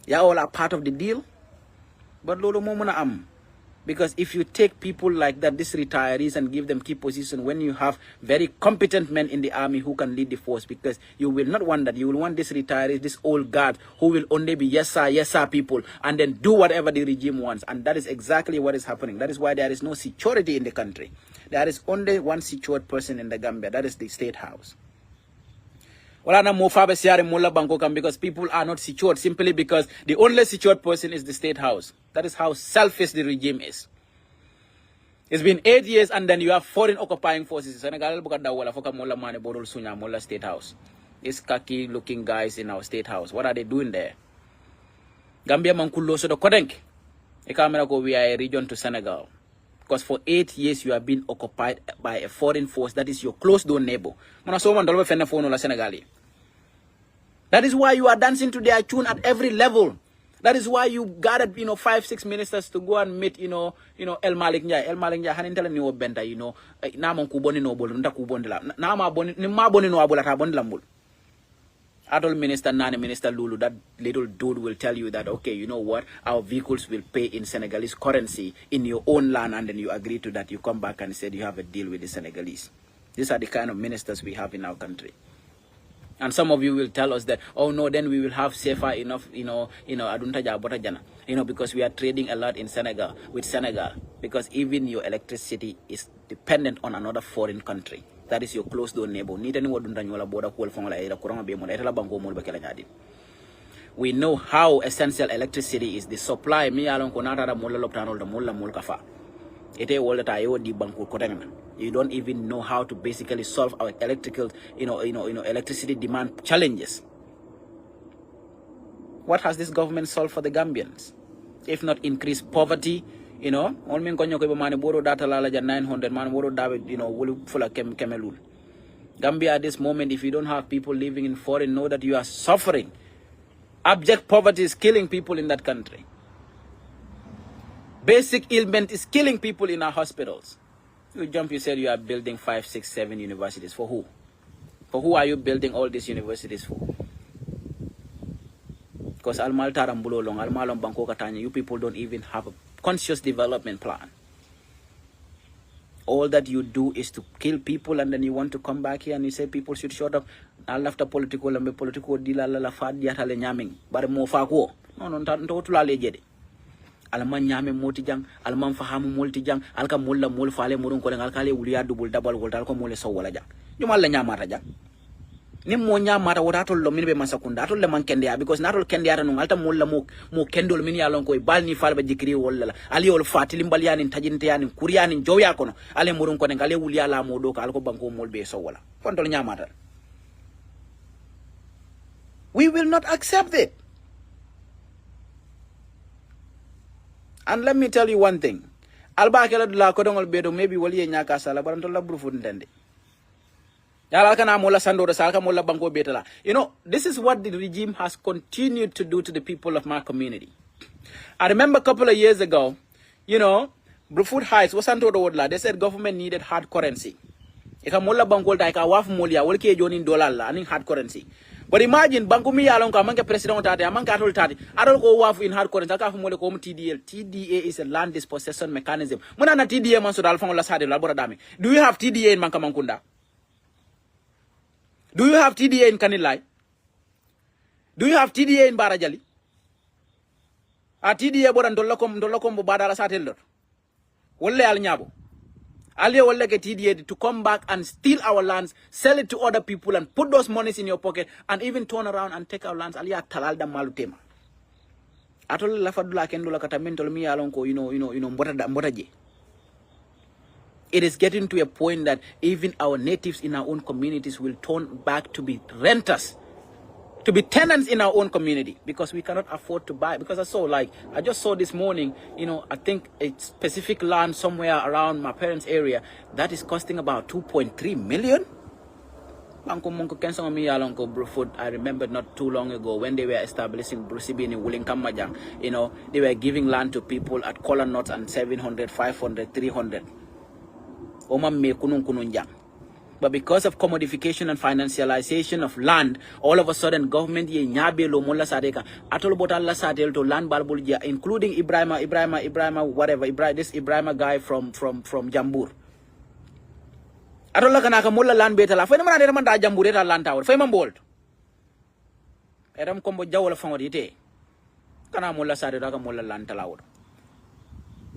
Ya all are part of the deal. But lolu mo meuna am Because if you take people like that, these retirees, and give them key position, when you have very competent men in the army who can lead the force, because you will not want that. You will want these retirees, this old guard, who will only be yes sir people, and then do whatever the regime wants. And that is exactly what is happening. That is why there is no security in the country. There is only one secured person in the Gambia. That is the State House. Because people are not secured simply because the only secured person is the State House. That is how selfish the regime is. It's been 8 years, and then you have foreign occupying forces. Senegal State House. These khaki looking guys in our State House. What are they doing there? Gambia mankulo so the kodenk. We are a region to Senegal. Because for 8 years you have been occupied by a foreign force that is your close door neighbor. That is why you are dancing to their tune at every level. That is why you gathered, 5-6 ministers to go and meet, El Malik Njai. El Malik Njai, hanintela ni obenta, naman kuboni no bolu, nta kuboni la. Nama boni, ni ma boni no abula ta boni lambul. Adult Minister Nani, Minister Lulu, that little dude will tell you that, okay, you know what, our vehicles will pay in Senegalese currency in your own land, and then you agree to that. You come back and said you have a deal with the Senegalese. These are the kind of ministers we have in our country. And some of you will tell us that, oh no, then we will have safer enough, because we are trading a lot in Senegal, with Senegal, because even your electricity is dependent on another foreign country. That is your close door neighbor. We know how essential electricity is. The supply, you don't even know how to basically solve our electrical, electricity demand challenges. What has this government solved for the Gambians? If not increase poverty, all men konyo ko mani boro data la 900 man boro david, wulu fula kemelul. Gambia at this moment, if you don't have people living in foreign, know that you are suffering. Abject poverty is killing people in that country. Basic ailment is killing people in our hospitals. You said you are building 5, 6, 7 universities. For who? For who are you building all these universities for? Because you people don't even have a conscious development plan. All that you do is to kill people, and then you want to come back here and you say people should shut up. After political deal la fad yatale nyaming. But mo fa ko. No, alman nyame moti jang, alman fahamu multi jang, alka mulla mul fale murun ko alkale wuliya dubul dabal gol dal ko mule so wala jang. Jumal la nyamata jang. Nim mo nyamata wotatol lo minbe masakunda atol le man kende ya, because natol kende ya no alta mulla mo kendol min ya lon ko bal ni falba jikri wala ali ol fatili mbaliani tajinte yani kuriani jowya kono ale murun ko ngale wuliya la mo do ko alko banko mul be so wala kontol nyamata. We will not accept it. And let me tell you one thing. Alba kala dula ko dongol bedo maybe wali nyaka sala baranto la brufu ndende. Yala kana mola sando salka mola banko betala. This is what the regime has continued to do to the people of my community. I remember a couple of years ago, Brufut Heights was santo do wodla. They said government needed hard currency. Ika mola banko ta ika waf molia wolke joni dollar la ani hard currency. But imagine banku mi yalon ka manke president tate amanka atol tate adol ko wafu in hard currency aka mole ko TDL. TDA is a land dispossession mechanism. Muna na TDA man so dal fon la sade la bora dami. Do you have TDA in Manka Mankunda? Do you have TDA in Kanilai? Do you have TDA in Barajali? A TDA bora ndolakom bo badala satel dot. Wolle al nyabo. Ali wolle ke TDA to come back and steal our lands, sell it to other people and put those monies in your pocket and even turn around and take our lands. Ali talal da malutema. Atol la fadula kendula katamento mi alon ko mbotaje. It is getting to a point that even our natives in our own communities will turn back to be renters, to be tenants in our own community, because we cannot afford to buy. Because I just saw this morning, I think a specific land somewhere around my parents' area that is costing about 2.3 million. I remember not too long ago when they were establishing Brucibi in Wulinkamajang, they were giving land to people at collar knots and 700, 500, 300. But But because of commodification and financialization of land, all of a sudden government ye nyabe lo mola sadeka atol botal la sadel to land balbul including Ibrahima whatever this Ibrahima guy from Jambur. Atol la kana ka mola land betala fay man man da Jambur eta land tower fay man bolt. Eram kombo jawla fangodi te. Kana mola sadel ka mola land talawor.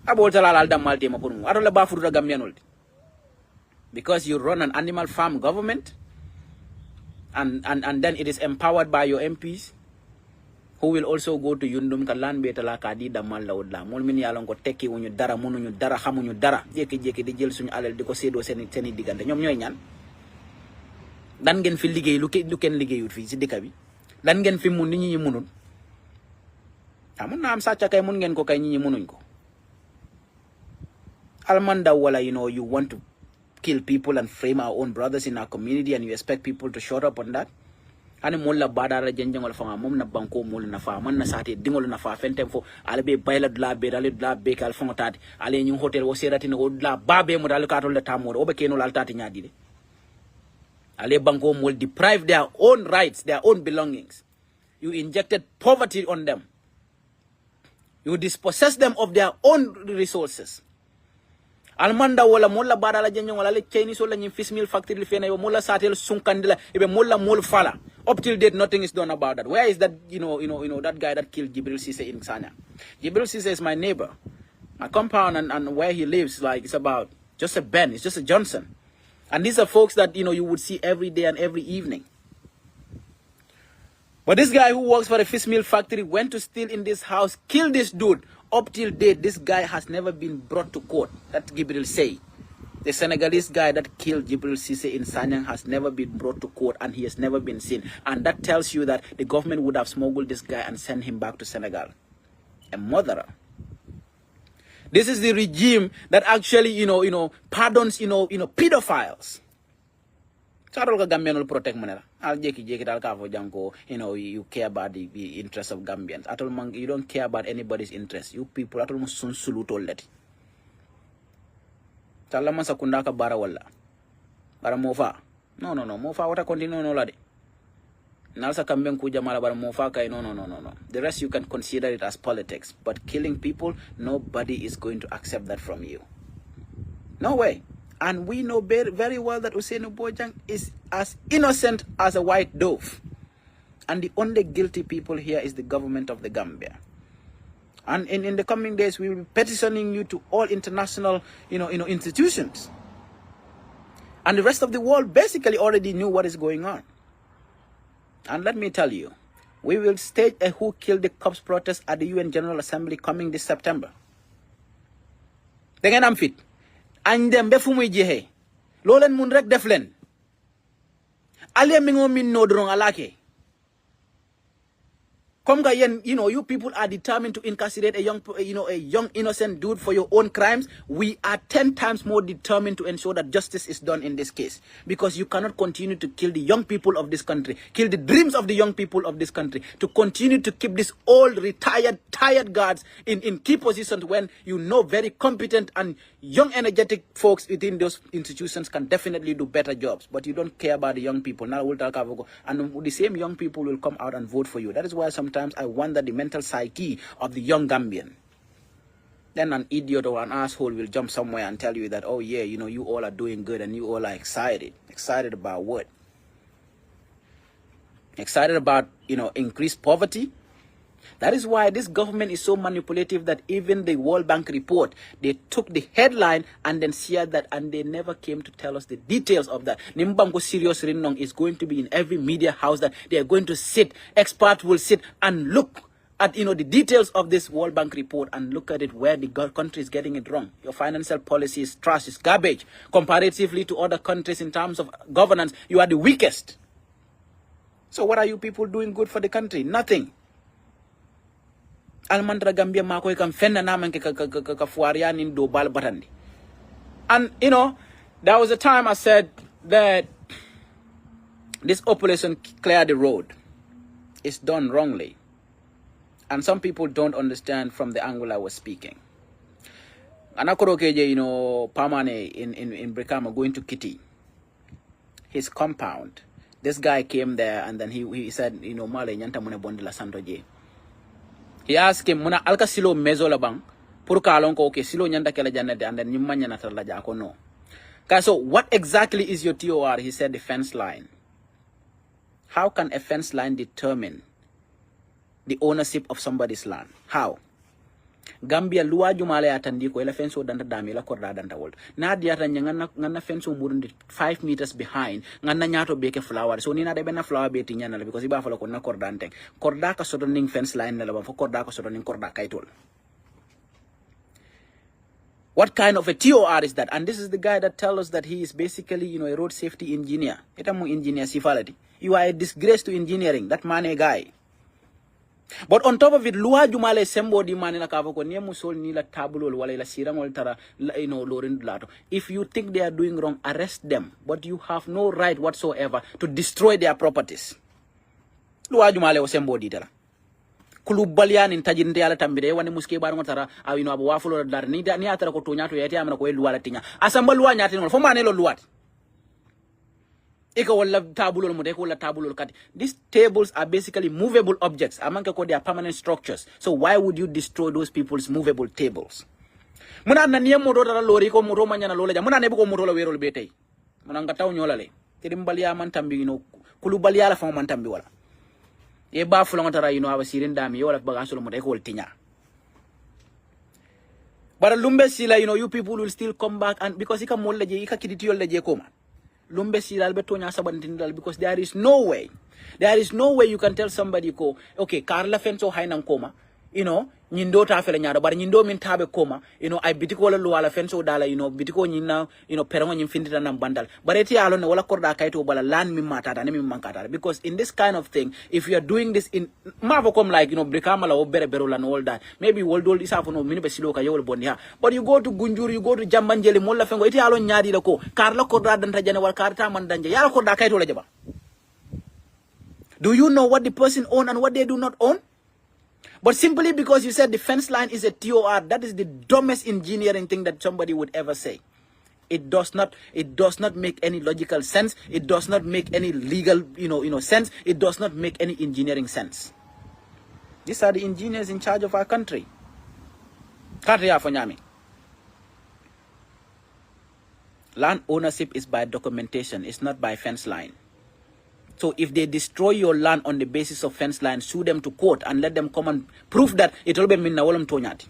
Abol talal dam malte ma punu. Atol la ba furuta gambianol. Because you run an animal farm government and then it is empowered by your MPs who will also go to Yundum ka land betala ka di damal la wudla mol min yalon ko tekki wuñu dara mënuñu dara xamuñu dara jeki di jël suñu alal diko sédo seni digante ñom ñoy ñan dan ngeen fi liggéey lu ken liggéeyut fi ci dëkk bi dan ngeen fi mun nit ñi mënul amun na am sacca kay mun ngeen ko kay nit ñi mënuñ ko almanda wala you want to kill people and frame our own brothers in our community and you expect people to shut up on that. Ani molla badara jenjangol fanga mom na banko mol na fa man na sati dingol na fa fentem fo ale be bayla dla be dal dla be kal fanga tati ale ñu hotel wo serati no dla babe mo dal ka to le tamoro o be keno lal tati nyaadi de ale banko mol deprive their own rights, their own belongings. You injected poverty on them. You dispossess them of their own resources. Almanda wala mola badala jenjong wala le Chinese wala nyim fish meal factory fena yo mola satel sunkandila ibe mola mol fala. Up till date nothing is done about that. Where is that that guy that killed Jibril Cisse in Sanya? Jibril Cisse is my neighbor. My compound and where he lives, like, it's about just a bend, it's just a Johnson. And these are folks that you would see every day and every evening. But this guy who works for a fish meal factory went to steal in this house, killed this dude. Up till date, this guy has never been brought to court. That Jibril say. The Senegalese guy that killed Jibril Cisse in Sanyang has never been brought to court and he has never been seen. And that tells you that the government would have smuggled this guy and sent him back to Senegal. A murderer. This is the regime that actually, pardons, pedophiles. Protect manera. I'll you care about the interests of Gambians. You don't care about anybody's interest. You people at almost sun suluto let. Talama sakundaka bara wala. Bara mofa. No. Mofa wata continue no ladi. Nalsa kamben kuja mala bara mofa kai no. The rest you can consider it as politics. But killing people, nobody is going to accept that from you. No way. And we know very well that Hussein Bojang is as innocent as a white dove. And the only guilty people here is the government of the Gambia. And in the coming days, we will be petitioning you to all international, institutions. And the rest of the world basically already knew what is going on. And let me tell you, we will stage a Who Killed the Cops protest at the UN General Assembly coming this September. Then I'm fit. And then befumu jehe lolen mun rek def len ale mi ngo min no drong alake come ga yen you people are determined to incarcerate a young innocent dude for your own crimes. We are 10 times more determined to ensure that justice is done in this case, because you cannot continue to kill the young people of this country, kill the dreams of the young people of this country, to continue to keep these old tired guards in key positions when very competent and young energetic folks within those institutions can definitely do better jobs. But you don't care about the young people. Now we'll talk about, and the same young people will come out and vote for you. That is why sometimes I wonder the mental psyche of the young Gambian. Then an idiot or an asshole will jump somewhere and tell you that, oh yeah, you all are doing good and you all are excited. Excited about what? Excited about, increased poverty? That is why this government is so manipulative that even the World Bank report, they took the headline and then shared that, and they never came to tell us the details of that. Nimbango Serious Rinong is going to be in every media house that they are going to sit, experts will sit and look at, the details of this World Bank report and look at it where the country is getting it wrong. Your financial policy is trash, is garbage. Comparatively to other countries in terms of governance, you are the weakest. So what are you people doing good for the country? Nothing. Almandra Gambia makoy kam fenna naman ka fuarian do bal batandi. And there was a time I said that this operation Clear the Road is done wrongly. And some people don't understand from the angle I was speaking. Anakorokeje, Pamane in Brikama going to Kitty. his compound. This guy came there and then he said, you know, male nyanta mune bondila santo je. He asked him, muna alka silo mezo labang, pur kalon ko okay, silo nyanta kela janete, and then nyumma nyana tala jako no. Okay, so what exactly is your TOR? He said the fence line. How can a fence line determine the ownership of somebody's land? How? Gambia luwa jumale atandi ko ela fenso danta dami la korda danta wol na diata ngana fenso murundi 5 meters behind ngana nyato beke flower so ni na de bena flower be tinyana because iba fala ko na korda ante korda ka sodo ning fence line la ba fo korda ka sodo ning korda kaitol. What kind of a TOR is that? And this is the guy that tells us that he is basically, you know, a road safety engineer. Itamu engineer sifalati. You are a disgrace to engineering, that man a guy. But on top of it, luwa jumale sembo di manila kava ko niya musol nila tabulo wala ila sirang wala tara you know lorin lato. If you think they are doing wrong, arrest them. But you have no right whatsoever to destroy their properties. Luwa jumale o sembo di tara. Kulu balian in tajinte ala tambire wani muske bar ngotara you know abu wafulo dar ni atara ko tonya to yati amana ko luwa la tinya. Asamba luwa nyati ngol fo manelo luwat. These tables are basically movable objects. They are permanent structures. So why would you destroy those people's movable tables? Muna naniya moto dara lori ko moto manya na lola ja. Muna nebu ko moto la wero lebete. Muna ngataw nyola le. Tirimbalia mantambi no kulubalia la fama mantambi wala. E ba fulong tara you know aba sirin dami wala bagasolo mo de ko tinya. But lumbe sila you know you people will still come back and because ika molle je ika kiditiol le je koma. Lumbe silal betonya sabantindal because there is no way you can tell somebody ko okay karla fenso hainang koma you know nyindo ta fele nyaado bar nyindo min tabe koma you know ay bitiko la luwala fenso dala you know bitiko nyina you know perango nyim findita nam bandal bareti alo ne wala korda kayto bala lan mi matata ne mi mankata because in this kind of thing if you are doing this in mavokom like you know brikamala o bere berola and all that maybe woldol isafo no minibe siloka yewol bondi ha but you go to Gunjur you go to Jambanjeli molla fengo iti alo nyaadi la ko karla korda danta jane wal karta man danje yala korda kayto la jaba. Do you know what the person own and what they do not own? But simply because you said the fence line is a TOR, that is the dumbest engineering thing that somebody would ever say. It does not make any logical sense. It does not make any legal, sense. It does not make any engineering sense. These are the engineers in charge of our country. Land ownership is by documentation. It's not by fence line. So if they destroy your land on the basis of fence line, sue them to court and let them come and prove that it will be minna wolam tonyati.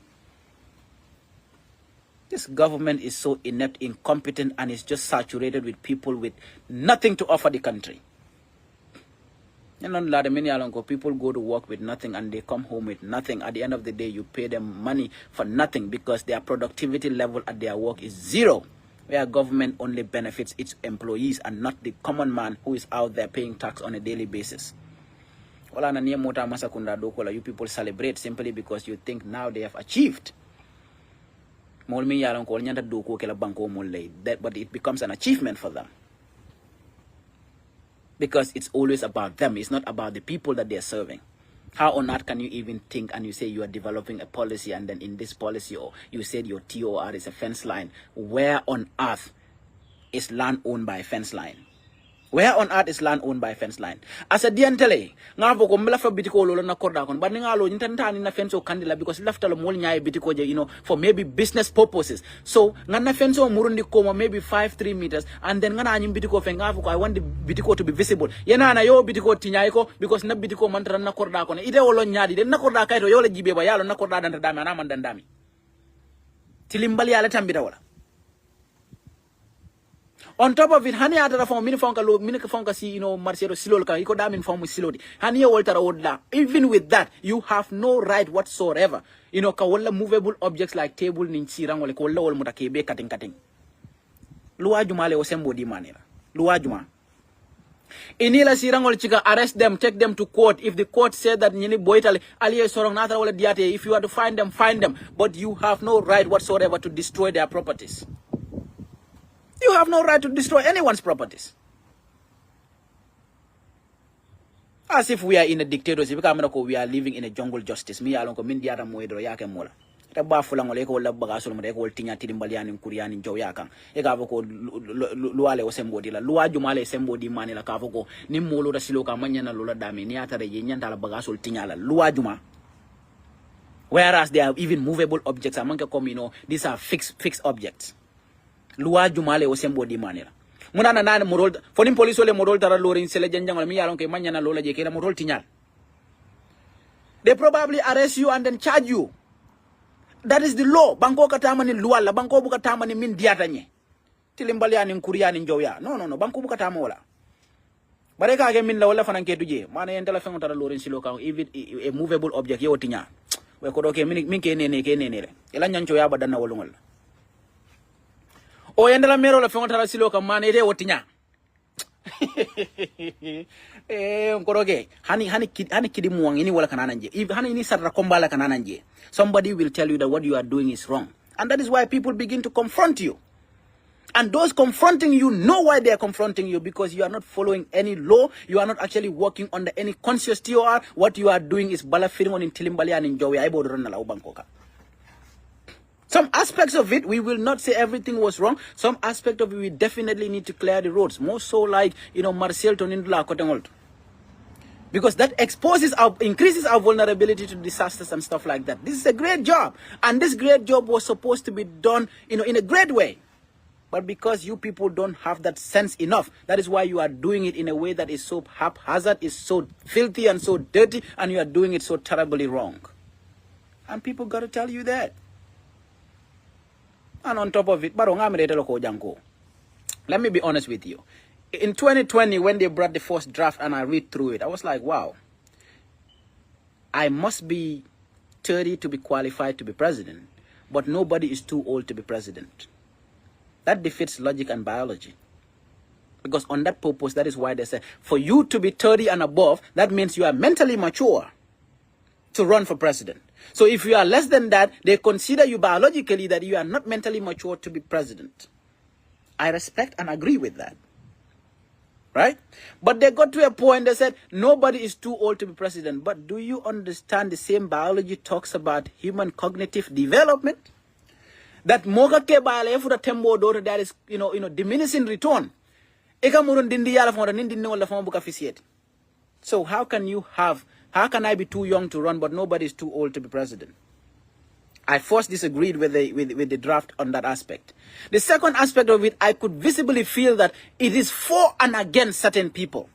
This government is so inept, incompetent, and is just saturated with people with nothing to offer the country. People go to work with nothing and they come home with nothing. At the end of the day, you pay them money for nothing because their productivity level at their work is zero. Where government only benefits its employees and not the common man who is out there paying tax on a daily basis. You people celebrate simply because you think now they have achieved. But it becomes an achievement for them. Because it's always about them. It's not about the people that they're serving. How on earth can you even think and you say you are developing a policy and then in this policy or you said your TOR is a fence line? Where on earth is land owned by a fence line? Where on earth is land owned by a fence line? As a diantele, ngavo ko mlafa bitiko lolo na korda kon. But ngalo intentani na fence o kandila because left alo mol nyai bitiko je for maybe business purposes. So ngana fence o murundi koma maybe 5-3 meters and then ngana anyim bitiko fe ngavo ko I want the bitiko to be visible. Yena na yo bitiko tinyai ko because na bitiko mantara na korda kon. Ide olo nyadi de na korda kaito yole jibe ba yalo na korda danta dami ana mandandami. Tilimbali ala tambida wala. On top of it, hani atara form minifonka si Marcelo Silol ka iko damin form Silodi. Hani waltara odla. Even with that, you have no right whatsoever. Ka wala movable objects like table nin sirang wala ko wala wala mutakebe kating. Luwa juma le osembo di manera. Luwa juma. Inila sirang wala chika arrest them, take them to court. If the court said that nyini boitale aliye sorong natara wala diate, if you are to find them, find them. But you have no right whatsoever to destroy their properties. You have no right to destroy anyone's properties. As if we are in a dictatorship. We are living in a jungle justice. ba fulan wala ko labba gasul mo ko tinya tilimbaliani kuriani jawya kan e ga ko luwale o sembodi la luwa jumale sembodi mani la ka ko ni molo da silo ka manyana lola dami ni ata ye nyanta la bagasul tinya la luwa juma. Whereas they are even movable objects among these are fixed objects. Luwa jumale o sembodi mani la munana nan morol fonim police ole morol tara lorin sele janjang mi yalon ke manyana lola je ke morol tinyal. They probably arrest you and then charge you. That is the law. Banko katamani luala, banko buka tamani min diatanye. Tilimbaliani nkuriani njowya. No. Banko buka tamola. Bareka age min la wala fananke tuje. Mana yentala fengo tara lorin silo ka even a movable object yo tinya. We ko doke min ke nene re. Ela nyancho ya badana wolungol. O yendala mero la fengo tara silo ka mana ide wotinya. Nkoroge hani kidi muang ini wala kanananje. If hani ini sarra kombala kanananje. Somebody will tell you that what you are doing is wrong. And that is why people begin to confront you. And those confronting you know why they are confronting you, because you are not following any law. You are not actually working under any conscious TOR. What you are doing is balafiring in Tilimbali and in Jowe. Some aspects of it, we will not say everything was wrong. Some aspect of it, we definitely need to clear the roads. More so like, Marcel Tonindula Kotengold. Because that increases our vulnerability to disasters and stuff like that. This is a great job. And this great job was supposed to be done, in a great way. But because you people don't have that sense enough, that is why you are doing it in a way that is so haphazard, is so filthy and so dirty, and you are doing it so terribly wrong. And people got to tell you that. And on top of it, let me be honest with you. In 2020, when they brought the first draft and I read through it, I was like, wow, I must be 30 to be qualified to be president, but nobody is too old to be president. That defeats logic and biology. Because on that purpose, that is why they say, for you to be 30 and above, that means you are mentally mature to run for president. So if you are less than that, they consider you biologically that you are not mentally mature to be president. I respect and agree with that. Right? But they got to a point, they said, nobody is too old to be president. But do you understand the same biology talks about human cognitive development? That moga ke baale fu da tembo do that is, diminishing return. Eka murun dindi yala fonda nindi wala fonda buka fisiet. So how can I be too young to run, but nobody is too old to be president? I first disagreed with the draft on that aspect. The second aspect of it, I could visibly feel that it is for and against certain people.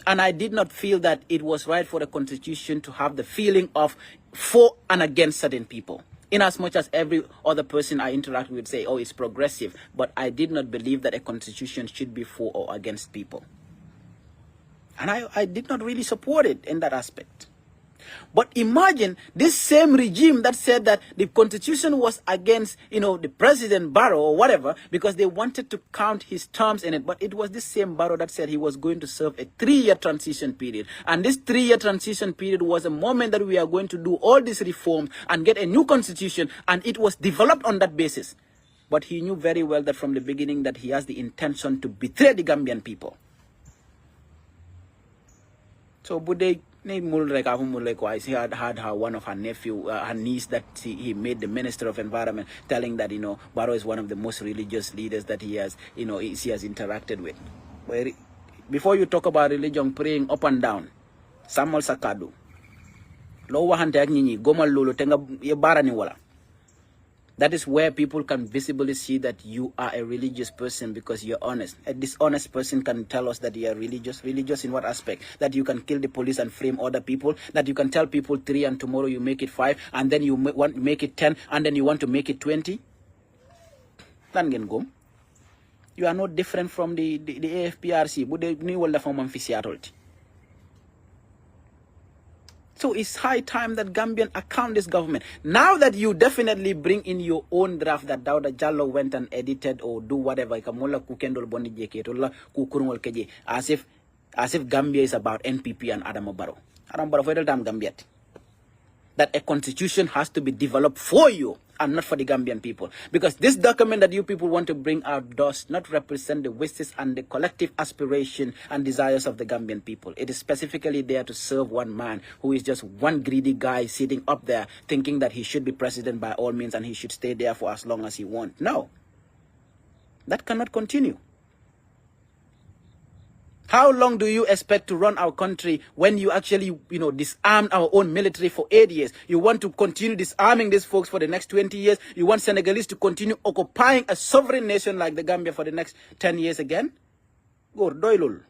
And I did not feel that it was right for the constitution to have the feeling of for and against certain people. In as much as every other person I interact with say, oh, it's progressive. But I did not believe that a constitution should be for or against people. And I did not really support it in that aspect. But imagine this same regime that said that the constitution was against, the president Barrow or whatever, because they wanted to count his terms in it. But it was this same Barrow that said he was going to serve a 3-year transition period. And this 3-year transition period was a moment that we are going to do all these reforms and get a new constitution. And it was developed on that basis. But he knew very well that from the beginning that he has the intention to betray the Gambian people. So, Budde, I had one of her her niece that he made the Minister of Environment, telling that, Barrow is one of the most religious leaders that he has, he has interacted with. Before you talk about religion, praying up and down, Samuel Sakadu, that is where people can visibly see that you are a religious person because you're honest. A dishonest person can tell us that you are religious. Religious in what aspect? That you can kill the police and frame other people. That you can tell people 3 and tomorrow you make it 5 and then you want to make it 10 and then you want to make it 20. You are not different from the AFPRC. So it's high time that Gambian account this government. Now that you definitely bring in your own draft that Dawda Jallo went and edited or do whatever, as if Gambia is about NPP and Adama Barrow. Adama Barrow for the time Gambia. that a constitution has to be developed for you and not for the Gambian people. Because this document that you people want to bring out does not represent the wishes and the collective aspiration and desires of the Gambian people. It is specifically there to serve one man who is just one greedy guy sitting up there thinking that he should be president by all means and he should stay there for as long as he wants. No. That cannot continue. How long do you expect to run our country when you actually, disarmed our own military for 8 years? You want to continue disarming these folks for the next 20 years? You want Senegalese to continue occupying a sovereign nation like the Gambia for the next 10 years again? Gor doylul.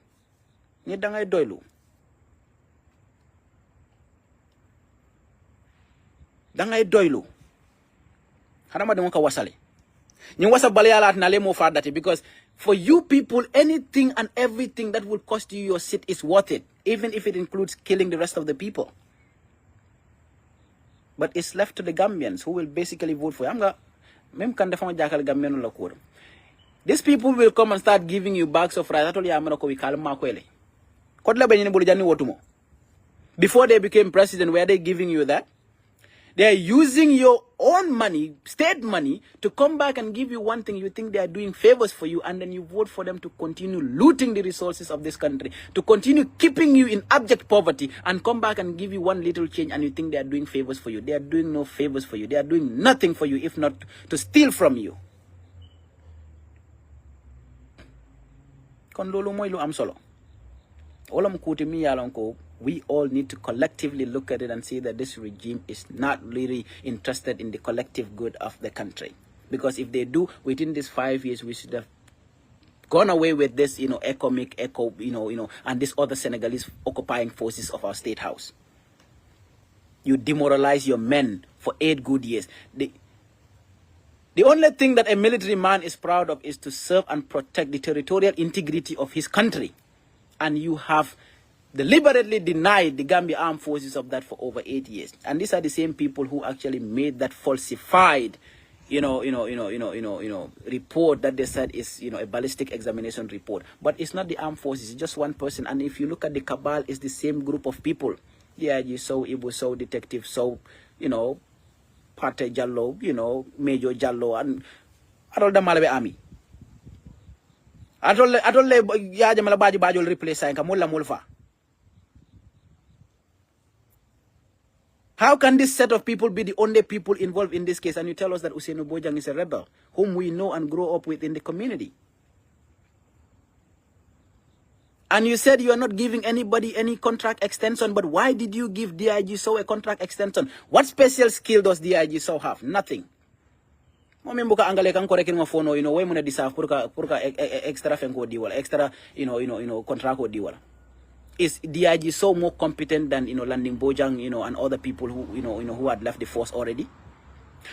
Ni dangay doylu. Dangay doylu. Hanama de ka wasali. Ni wasa balayalat na le mo fadati because for you people, anything and everything that will cost you your seat is worth it, even if it includes killing the rest of the people. But it's left to the Gambians who will basically vote for you. These people will come and start giving you bags of rice. Before they became president, were they giving you that? They are using your own money, state money, to come back and give you one thing. You think they are doing favors for you, and then you vote for them to continue looting the resources of this country, to continue keeping you in abject poverty, and come back and give you one little change, and you think they are doing favors for you. They are doing no favors for you. They are doing nothing for you, if not to steal from you. Kondolo moilu am solo. Olam kuti mi yalonko. We all need to collectively look at it and see that this regime is not really interested in the collective good of the country. Because if they do, within these 5 years, we should have gone away with this, and this other Senegalese occupying forces of our state house. You demoralize your men for 8 good years. The only thing that a military man is proud of is to serve and protect the territorial integrity of his country. And you have deliberately denied the Gambia armed forces of that for over 8 years. And these are the same people who actually made that falsified, report that they said is, a ballistic examination report. But it's not the armed forces, it's just one person. And if you look at the cabal, it's the same group of people. DIG Sowe, Ibu Sowe, Detective Sowe, Pate Jallo, Major Jallo, and all the Malawi army. Atole yaja malabaji bajol replace ka mulla mulfa. How can this set of people be the only people involved in this case? And you tell us that Usainu Bojang is a rebel, whom we know and grow up with in the community. And you said you are not giving anybody any contract extension, but why did you give DIG Sowe a contract extension? What special skill does DIG Sowe have? Nothing. Mami mbuka angale kan korekin mo fono, way muna disaf purka extra fenko diwala, extra, contract ko diwala. Is DIG so more competent than Landing Bojang and other people who had left the force already?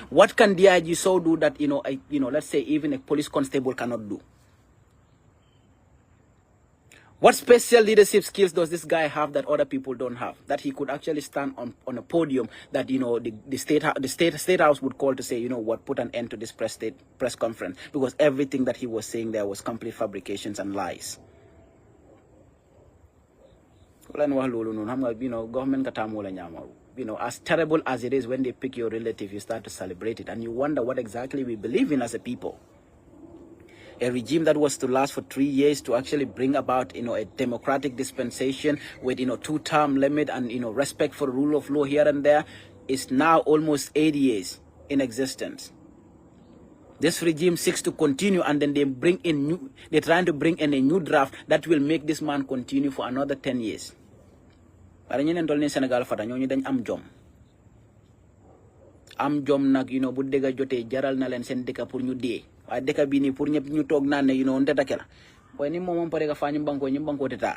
What can DIG so do that let's say even a police constable cannot do? What special leadership skills does this guy have that other people don't have? That he could actually stand on a podium that the state house would call to say, put an end to this press conference, because everything that he was saying there was complete fabrications and lies. Government as terrible as it is, when they pick your relative, you start to celebrate it, and you wonder what exactly we believe in as a people. A regime that was to last for 3 years to actually bring about, a democratic dispensation with, 2-term limit and, respect for the rule of law here and there, is now almost 8 years in existence. This regime seeks to continue, and then they're trying to bring in a new draft that will make this man continue for another 10 years. But in Senegal, am jom nak bu dega joté jaral na len sen deka pour ñu dé way deka bi ni pour ñep ñu tok nan né ndeta kala boy ni momom paré ga fañu banko teta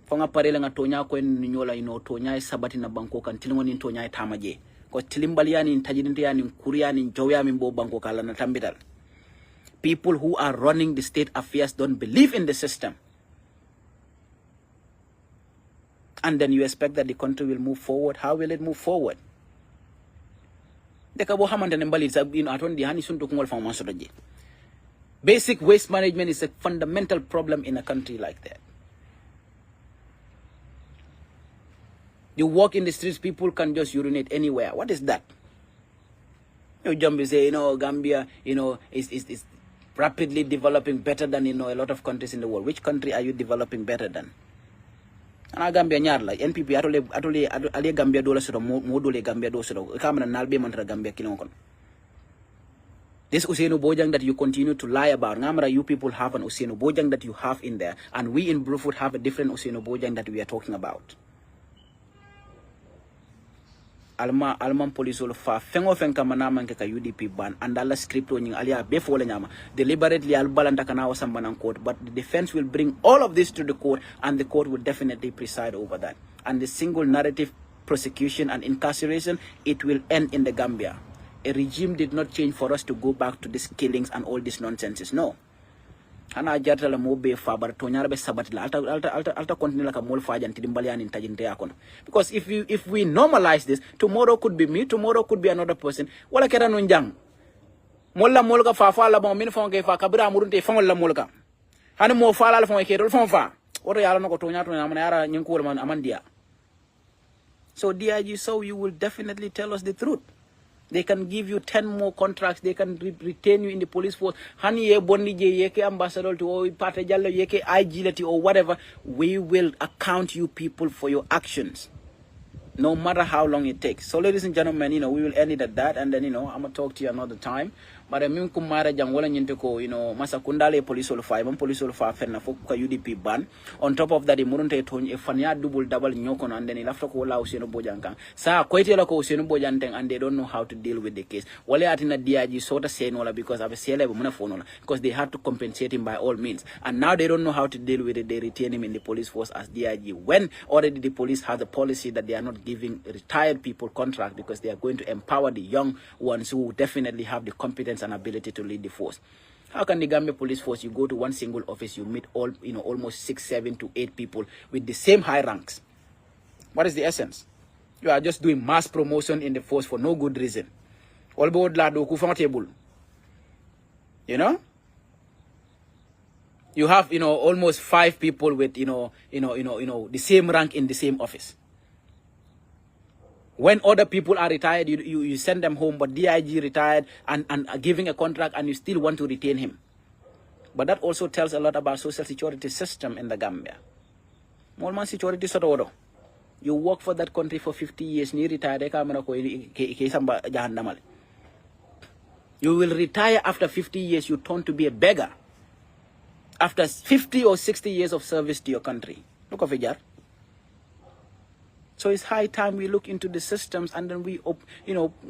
fo nga paré la nga tonya ko en ñola tonya sabati na banko kan tilmo ni tonya tamaje ko tilimbal yani tajidinte yani kuryani jowyami bo banko kala na tambital. People who are running the state affairs don't believe in the system, and then you expect that the country will move forward. How will it move forward? Basic waste management is a fundamental problem in a country like that. You walk in the streets, people can just urinate anywhere. What is that? You jump and say, Gambia, is rapidly developing better than, a lot of countries in the world. Which country are you developing better than? And Gambia nyar la NPP atole Gambia dola soro mo dole Gambia do soro kamana nalbe mantra Gambia kilon kon. This Usainu Bojang that you continue to lie about, ngamara, you people have an Usainu Bojang that you have in there, and we in Brufut have a different Usainu Bojang that we are talking about. Alman police will fa fengo fenka manama nke ka UDP ban and alla script nying alia before nyama deliberately albalanda kana wasambanan court, but the defense will bring all of this to the court and the court will definitely preside over that, and the single narrative prosecution and incarceration, it will end in the Gambia. A regime did not change for us to go back to these killings and all these nonsenses. No. Hana jarta la mobe fabar tonyara be sabatila alta continue like a mol fajan tidimbalian in tajinte akon. Because if we normalize this, tomorrow could be me, tomorrow could be another person. Wala kera nunjang. Molla molka fa la bon min fon ke fa kabira murunte fon la molka. Hani mo fa la fon ke do fon fa. Oro yala no ko tonya to na man yara nyinkul man amandia. So DIG, so you will definitely tell us the truth. They can give you 10 more contracts. They can retain you in the police force. Hani ye bonni je yeke ambassador to or party jallo yeke IG or whatever. We will account you people for your actions, no matter how long it takes. So, ladies and gentlemen, we will end it at that, and then I'm gonna talk to you another time. But I mean, kumara jangwala nyinteko, masakundale police all five, police all five, and foka UDP ban. On top of that, the murunte tony a fanya double nyokon, and then il after kola useno bojanka. Sa kwete la ko useno bojanteng, and they don't know how to deal with the case. Wale atina DIG sort of say no because I've seen because they have to compensate him by all means, and now they don't know how to deal with it. They retain him in the police force as DIG when already the police has a policy that they are not giving retired people contract because they are going to empower the young ones who definitely have the competence and ability to lead the force. How can the Gambia police force, you go to one single office, you meet all, almost 6, 7 to 8 people with the same high ranks? What is the essence? You are just doing mass promotion in the force for no good reason. All board lado comfortable. You have, almost 5 people with, the same rank in the same office. When other people are retired, you send them home, but DIG retired and giving a contract, and you still want to retain him. But that also tells a lot about social security system in the Gambia. Molman security soto. You work for that country for 50 years, ni retired, you will retire after 50 years, you turn to be a beggar. After 50 or 60 years of service to your country. Look of it. So it's high time we look into the systems, and then we,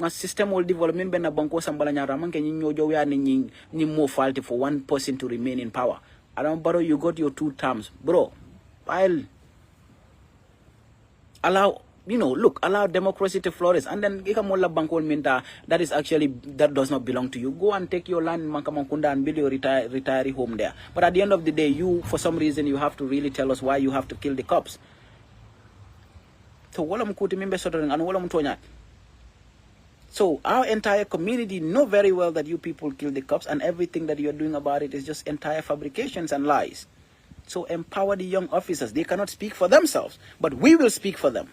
a system will development ben na banko sambalanya raman ke nyinyo we are ni more faulty for one person to remain in power. I don't borrow, you got your 2 terms, bro. I'll allow, allow democracy to flourish, and then ikamola banko minta that is actually, that does not belong to you. Go and take your land in Mankamakunda and build your retiree home there. But at the end of the day, you, for some reason, you have to really tell us why you have to kill the cops. So our entire community know very well that you people kill the cops, and everything that you're doing about it is just entire fabrications and lies. So empower the young officers. They cannot speak for themselves, but we will speak for them.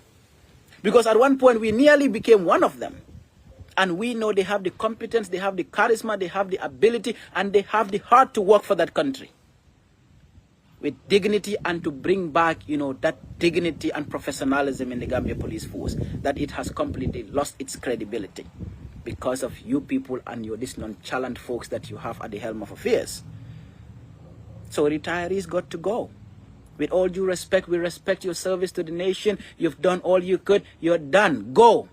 Because at one point we nearly became one of them. And we know they have the competence, they have the charisma, they have the ability, and they have the heart to work for that country with dignity, and to bring back, that dignity and professionalism in the Gambia police force, that it has completely lost its credibility because of you people and this nonchalant folks that you have at the helm of affairs. So retirees got to go. With all due respect, we respect your service to the nation. You've done all you could. You're done. Go.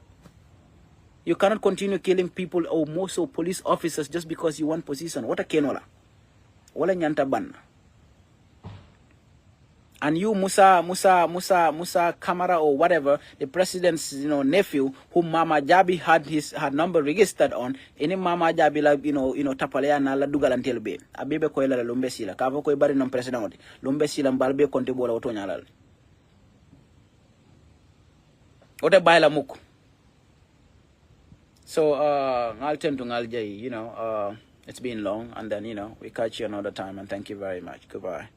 You cannot continue killing people or more so police officers just because you want position. What a kenola. Wala nyanta ban. And you, Musa Kamara or whatever, the president's nephew, whom Mama Jabbi had number registered on, any Mama Jabbi la tapalea na la dugal until be. Abebe ko ila lumbe sila. Kavo ko ibari ng president. Lumbe sila mbalbe konti bola oto nyalal. Ote baila muku. So I'll tend to Ngaljay, it's been long, and then we catch you another time, and thank you very much. Goodbye.